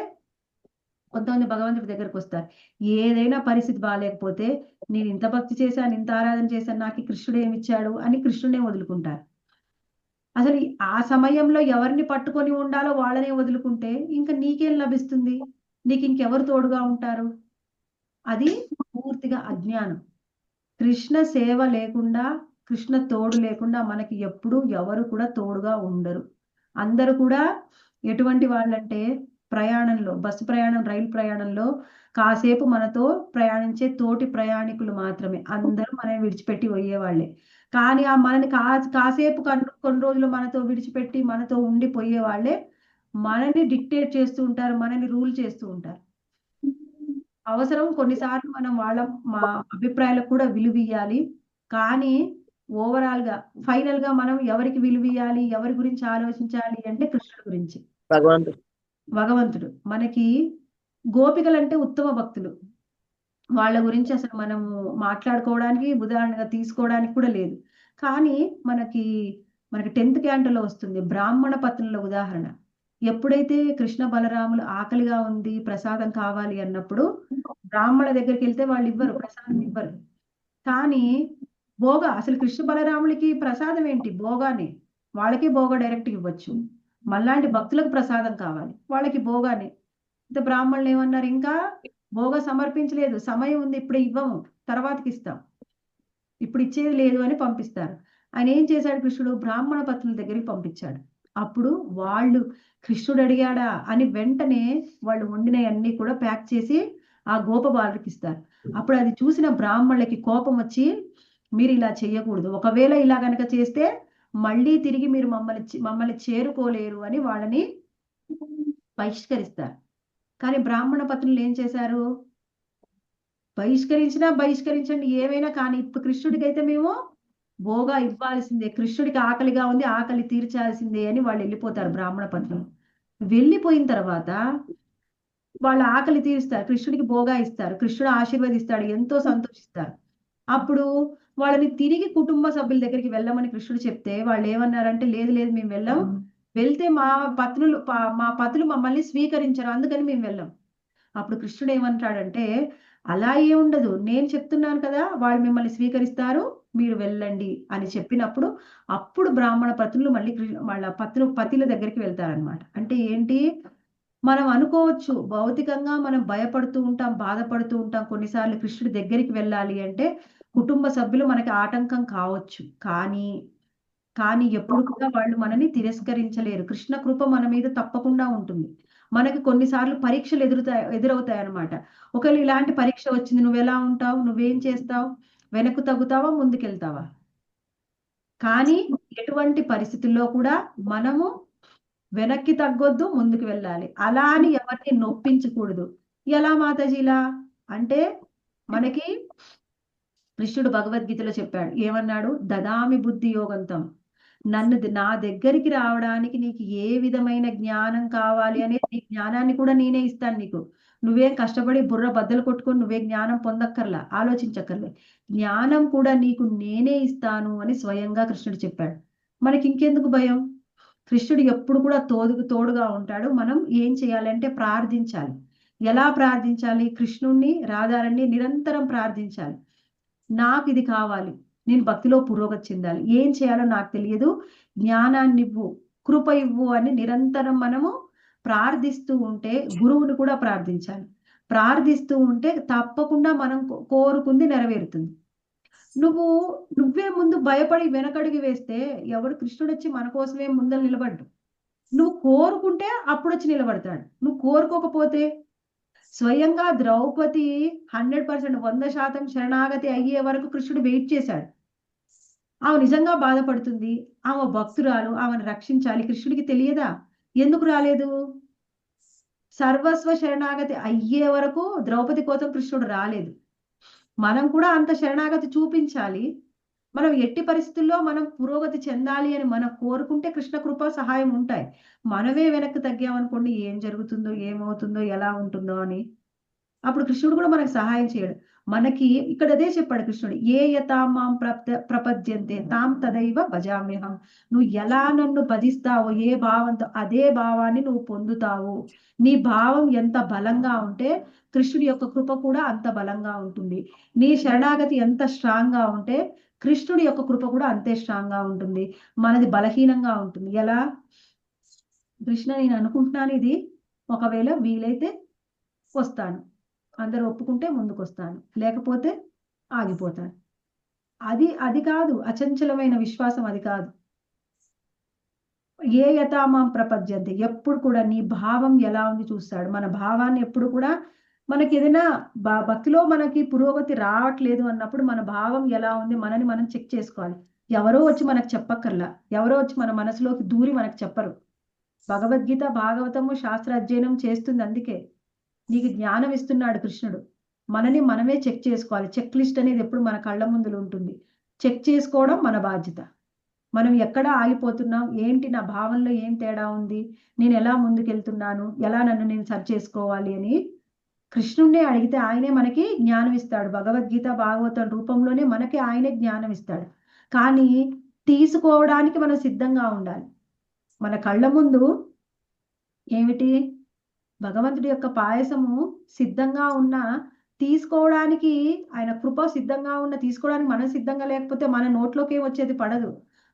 కొంతమంది భగవంతుడి దగ్గరకు వస్తారు. ఏదైనా పరిస్థితి బాగాలేకపోతే నేను ఇంత భక్తి చేశాను, ఇంత ఆరాధన చేశాను, నాకు కృష్ణుడు ఏమిచ్చాడు అని కృష్ణుడే వదులుకుంటారు. అసలు ఆ సమయంలో ఎవరిని పట్టుకొని ఉండాలో వాళ్ళనే వదులుకుంటే ఇంకా నీకేం లభిస్తుంది? నీకు ఇంకెవరు తోడుగా ఉంటారు? అది పూర్తిగా అజ్ఞానం. కృష్ణ సేవ లేకుండా, కృష్ణ తోడు లేకుండా మనకి ఎప్పుడు ఎవరు కూడా తోడుగా ఉండరు. అందరూ కూడా ఎటువంటి వాళ్ళంటే ప్రయాణంలో, బస్సు ప్రయాణం, రైలు ప్రయాణంలో కాసేపు మనతో ప్రయాణించే తోటి ప్రయాణికులు మాత్రమే. అందరూ మనం విడిచిపెట్టి పోయేవాళ్ళే. కానీ ఆ మనని కాసేపు కొన్ని రోజులు మనతో విడిచిపెట్టి మనతో ఉండిపోయే వాళ్ళే మనని డిక్టేట్ చేస్తూ ఉంటారు, మనని రూల్ చేస్తూ ఉంటారు. అవసరం కొన్నిసార్లు మనం మా అభిప్రాయాలకు కూడా విలువ ఇయ్యాలి. కానీ ఓవరాల్ గా ఫైనల్ గా మనం ఎవరికి విలువ ఇయ్యాలి, ఎవరి గురించి ఆలోచించాలి అంటే కృష్ణుడి గురించి. భగవంతుడు మనకి గోపికలంటే ఉత్తమ భక్తులు. వాళ్ళ గురించి అసలు మనము మాట్లాడుకోవడానికి, ఉదాహరణగా తీసుకోవడానికి కూడా లేదు. కానీ మనకి 10th క్యాంటోలో వస్తుంది బ్రాహ్మణ పత్నుల ఉదాహరణ. ఎప్పుడైతే కృష్ణ బలరాములు ఆకలిగా ఉంది, ప్రసాదం కావాలి అన్నప్పుడు బ్రాహ్మణ దగ్గరికి వెళ్తే వాళ్ళు ఇవ్వరు, ప్రసాదం ఇవ్వరు. కానీ అసలు కృష్ణ బలరాములకి ప్రసాదం ఏంటి? భోగానే. వాళ్ళకి భోగా డైరెక్ట్ ఇవ్వచ్చు. మళ్ళాంటి భక్తులకు ప్రసాదం కావాలి, వాళ్ళకి భోగానే. ఇంత బ్రాహ్మణులు ఏమన్నారు, ఇంకా భోగ సమర్పించలేదు, సమయం ఉంది, ఇప్పుడు ఇవ్వము, తర్వాతకి ఇస్తాం, ఇప్పుడు ఇచ్చేది లేదు అని పంపిస్తారు. ఆయన ఏం చేశాడు? కృష్ణుడు బ్రాహ్మణ పత్నుల దగ్గరికి పంపించాడు. అప్పుడు వాళ్ళు కృష్ణుడు అడిగాడా అని వెంటనే వాళ్ళు వండినవన్నీ కూడా ప్యాక్ చేసి ఆ గోపబాలుడికి ఇస్తారు. అప్పుడు అది చూసిన బ్రాహ్మణులకి కోపం వచ్చి, మీరు ఇలా చేయకూడదు, ఒకవేళ ఇలా కనుక చేస్తే మళ్ళీ తిరిగి మీరు మమ్మల్ని చేరుకోలేరు అని వాళ్ళని బహిష్కరిస్తారు. కానీ బ్రాహ్మణ పత్నులు ఏం చేశారు? బహిష్కరించండి ఏమైనా కానీ ఇప్పుడు కృష్ణుడికి అయితే మేము భోగా ఇవ్వాల్సిందే, కృష్ణుడికి ఆకలిగా ఉంది, ఆకలి తీర్చాల్సిందే అని వాళ్ళు వెళ్ళిపోతారు బ్రాహ్మణ పత్నులు. వెళ్ళిపోయిన తర్వాత వాళ్ళ ఆకలి తీరుస్తారు, కృష్ణుడికి భోగా ఇస్తారు, కృష్ణుడు ఆశీర్వదిస్తాడు, ఎంతో సంతోషిస్తారు. అప్పుడు వాళ్ళని తిరిగి కుటుంబ సభ్యుల దగ్గరికి వెళ్ళమని కృష్ణుడు చెప్తే వాళ్ళు ఏమన్నారంటే, లేదు లేదు మేము వెళ్ళాం, వెళ్తే మా పతులు మమ్మల్ని స్వీకరించరు, అందుకని మేము వెళ్ళాం. అప్పుడు కృష్ణుడు ఏమంటాడంటే, అలా ఏ ఉండదు, నేను చెప్తున్నాను కదా వాళ్ళు మిమ్మల్ని స్వీకరిస్తారు, మీరు వెళ్ళండి అని చెప్పినప్పుడు అప్పుడు బ్రాహ్మణ పతులు మళ్ళీ వాళ్ళ పతుల దగ్గరికి వెళ్తారనమాట. అంటే ఏంటి, మనం అనుకోవచ్చు భౌతికంగా మనం భయపడుతూ ఉంటాం, బాధపడుతూ ఉంటాం, కొన్నిసార్లు కృష్ణుడి దగ్గరికి వెళ్ళాలి అంటే కుటుంబ సభ్యులు మనకి ఆటంకం కావచ్చు, కానీ ఎప్పుడు కూడా వాళ్ళు మనని తిరస్కరించలేరు. కృష్ణ కృప మన మీద తప్పకుండా ఉంటుంది. మనకి కొన్నిసార్లు పరీక్షలు ఎదురవుతాయి అనమాట. ఒకవేళ ఇలాంటి పరీక్ష వచ్చింది, నువ్వెలా ఉంటావు, నువ్వేం చేస్తావు, వెనక్కు తగ్గుతావా, ముందుకెళ్తావా? కానీ ఎటువంటి పరిస్థితుల్లో కూడా మనము వెనక్కి తగ్గొద్దు, ముందుకు వెళ్ళాలి. అలా అని ఎవరిని నొప్పించకూడదు. ఎలా మాతాజీలా అంటే, మనకి కృష్ణుడు భగవద్గీతలో చెప్పాడు, ఏమన్నాడు, దదామి బుద్ధి యోగంతం, నా దగ్గరికి రావడానికి నీకు ఏ విధమైన జ్ఞానం కావాలి అనేది, నీ జ్ఞానాన్ని కూడా నేనే ఇస్తాను నీకు. నువ్వేం కష్టపడి బుర్ర బద్దలు కొట్టుకొని నువ్వే జ్ఞానం పొందక్కర్లా, ఆలోచించక్కర్లే, జ్ఞానం కూడా నీకు నేనే ఇస్తాను అని స్వయంగా కృష్ణుడు చెప్పాడు. మనకి ఇంకెందుకు భయం? కృష్ణుడు ఎప్పుడు కూడా తోడుగా ఉంటాడు. మనం ఏం చేయాలంటే ప్రార్థించాలి. ఎలా ప్రార్థించాలి? కృష్ణుణ్ణి, రాధారాణిని నిరంతరం ప్రార్థించాలి. నాకు ఇది కావాలి, నేను భక్తిలో పురోగతి చెందాలి, ఏం చేయాలో నాకు తెలియదు, జ్ఞానాన్ని ఇవ్వు, కృప ఇవ్వు అని నిరంతరం మనము ప్రార్థిస్తూ ఉంటే, గురువుని కూడా ప్రార్థించాలి. ప్రార్థిస్తూ ఉంటే తప్పకుండా మనం కోరుకుంది నెరవేరుతుంది. నువ్వే ముందు భయపడి వెనకడుగు వేస్తే ఎవడు, కృష్ణుడు వచ్చి మన కోసమే ముందర నిలబడ్డు. నువ్వు కోరుకుంటే అప్పుడు వచ్చి నిలబడతాడు. నువ్వు కోరుకోకపోతే, స్వయంగా ద్రౌపది 100% 100% శరణాగతి అయ్యే వరకు కృష్ణుడు వెయిట్ చేశాడు. ఆమె నిజంగా బాధపడుతుంది, ఆమె భక్తురాలు, ఆమెను రక్షించాలి, కృష్ణుడికి తెలియదా? ఎందుకు రాలేదు? సర్వస్వ శరణాగతి అయ్యే వరకు ద్రౌపది కోసం కృష్ణుడు రాలేదు. మనం కూడా అంత శరణాగతి చూపించాలి. మనం ఎట్టి పరిస్థితుల్లో మనం పురోగతి చెందాలి అని మనం కోరుకుంటే కృష్ణ కృప సహాయం ఉంటాయి. మనమే వెనక్కి తగ్గామనుకోండి, ఏం జరుగుతుందో, ఏమవుతుందో, ఎలా ఉంటుందో అని, అప్పుడు కృష్ణుడు కూడా మనకు సహాయం చేయడు. మనకి ఇక్కడ అదే చెప్పాడు కృష్ణుడు, ఏ యథా మాం ప్రపద్యంతే తాం తదైవ భజామ్యహం. నువ్వు ఎలా నన్ను భజిస్తావో, ఏ భావంతో, అదే భావాన్ని నువ్వు పొందుతావు. నీ భావం ఎంత బలంగా ఉంటే కృష్ణుడి యొక్క కృప కూడా అంత బలంగా ఉంటుంది. నీ శరణాగతి ఎంత స్ట్రాంగ్ గా ఉంటే కృష్ణుడి యొక్క కృప కూడా అంతే స్ట్రాంగ్ గా ఉంటుంది. మనది బలహీనంగా ఉంటుంది. ఎలా? కృష్ణ, నేను అనుకుంటున్నాను ఇది, ఒకవేళ వీలైతే వస్తాను, అందరూ ఒప్పుకుంటే ముందుకు వస్తాను, లేకపోతే ఆగిపోతాను. అది కాదు అచంచలమైన విశ్వాసం, అది కాదు. ఏ యథామాం ప్రపద్యంతే, ఎప్పుడు కూడా నీ భావం ఎలా ఉంది చూస్తాడు. మన భావాన్ని ఎప్పుడు కూడా, మనకి ఏదైనా భక్తిలో మనకి పురోగతి రావట్లేదు అన్నప్పుడు మన భావం ఎలా ఉంది, మనని మనం చెక్ చేసుకోవాలి. ఎవరో వచ్చి మనకు చెప్పక్కర్లా, ఎవరో వచ్చి మన మనసులోకి దూరి మనకు చెప్పరు. భగవద్గీత, భాగవతము, శాస్త్ర అధ్యయనం చేస్తుంది. అందుకే నీకు జ్ఞానం ఇస్తున్నాడు కృష్ణుడు. మనని మనమే చెక్ చేసుకోవాలి. చెక్ లిస్ట్ అనేది ఎప్పుడు మన కళ్ళ ముందులో ఉంటుంది. చెక్ చేసుకోవడం మన బాధ్యత. మనం ఎక్కడ ఆగిపోతున్నాం, ఏంటి నా భావంలో ఏం తేడా ఉంది, నేను ఎలా ముందుకెళ్తున్నాను, ఎలా నన్ను నేను సరి చేసుకోవాలి అని కృష్ణుడినే అడిగితే ఆయనే మనకి జ్ఞానం ఇస్తాడు. భగవద్గీత, భాగవతం రూపంలోనే మనకి ఆయనే జ్ఞానం ఇస్తాడు. కానీ తీసుకోవడానికి మనం సిద్ధంగా ఉండాలి. మన కళ్ళ ముందు ఏమిటి, భగవంతుడి యొక్క పాయసము సిద్ధంగా ఉన్న, తీసుకోవడానికి ఆయన కృప సిద్ధంగా ఉన్న, తీసుకోవడానికి మనం సిద్ధంగా లేకపోతే మన నోట్లోకి వచ్చేది పడదు.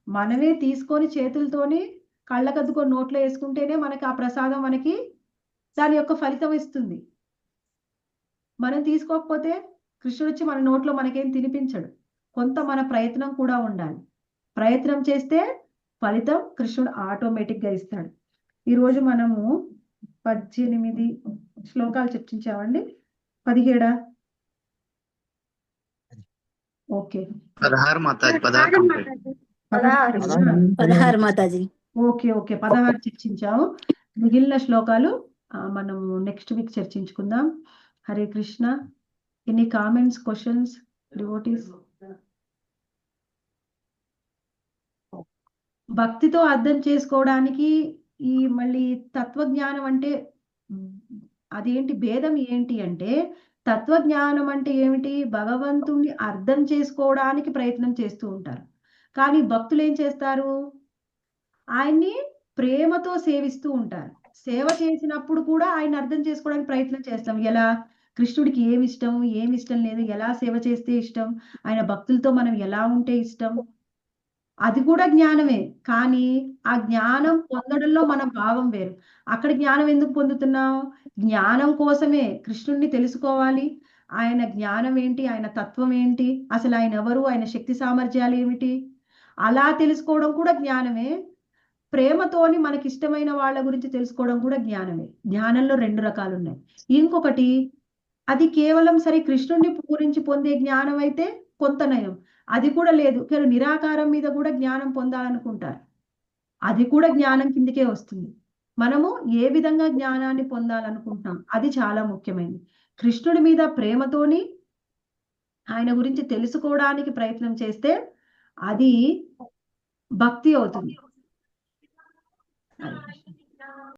మనమే తీసుకొని చేతులతోని కళ్ళకద్దుకొని నోట్లో వేసుకుంటేనే మనకి ఆ ప్రసాదం, మనకి దాని యొక్క ఫలితం ఇస్తుంది. మనం తీసుకోకపోతే కృష్ణుడు వచ్చి మన నోట్లో మనకేం తినిపించడు. కొంత మన ప్రయత్నం కూడా ఉండాలి. ప్రయత్నం చేస్తే ఫలితం కృష్ణుడు ఆటోమేటిక్ గా ఇస్తాడు. ఈరోజు మనము 18 శ్లోకాలు చర్చించామండి. 17 ఓకే, 16 మాతాజీ, 16 మాతాజీ. ఓకే, 16 చర్చించాము. మిగిలిన శ్లోకాలు మనం నెక్స్ట్ వీక్ చర్చించుకుందాం. Hare Krishna. Any comments, questions, devotees? భక్తితో అర్థం చేసుకోవడానికి ఈ మళ్ళీ తత్వజ్ఞానం అంటే అదేంటి భేదం ఏంటి అంటే, తత్వజ్ఞానం అంటే ఏమిటి? భగవంతుణ్ణి అర్థం చేసుకోవడానికి ప్రయత్నం చేస్తూ ఉంటారు. కానీ భక్తులు ఏం చేస్తారు? ఆయన్ని ప్రేమతో సేవిస్తూ ఉంటారు. సేవ చేసినప్పుడు కూడా ఆయన్ని అర్థం చేసుకోవడానికి ప్రయత్నం చేస్తాం. ఎలా? కృష్ణుడికి ఏమిష్టం? ఏమిష్టం లేదు? ఎలా సేవ చేస్తే ఇష్టం? ఆయన భక్తులతో మనం ఎలా ఉంటే ఇష్టం? అది కూడా జ్ఞానమే. కానీ ఆ జ్ఞానం పొందడంలో మన భావం వేరు. అక్కడ జ్ఞానం ఎందుకు పొందుతున్నాం? జ్ఞానం కోసమే కృష్ణుడిని తెలుసుకోవాలి. ఆయన జ్ఞానం ఏంటి? ఆయన తత్వం ఏంటి? అసలు ఆయన ఎవరు? ఆయన శక్తి సామర్థ్యాలు ఏమిటి? అలా తెలుసుకోవడం కూడా జ్ఞానమే. ప్రేమతోని మనకిష్టమైన వాళ్ళ గురించి తెలుసుకోవడం కూడా జ్ఞానమే. జ్ఞానంలో 2 రకాలున్నాయి. ఇంకొకటి అది కేవలం సరే కృష్ణుడిని గురించి పొందే జ్ఞానం అయితే కొంత నయం. అది కూడా లేదు. నిరాకారం మీద కూడా జ్ఞానం పొందాలనుకుంటారు. అది కూడా జ్ఞానం కిందకే వస్తుంది. మనము ఏ విధంగా జ్ఞానాన్ని పొందాలనుకుంటున్నాం అది చాలా ముఖ్యమైనది. కృష్ణుడి మీద ప్రేమతోని ఆయన గురించి తెలుసుకోవడానికి ప్రయత్నం చేస్తే అది భక్తి అవుతుంది.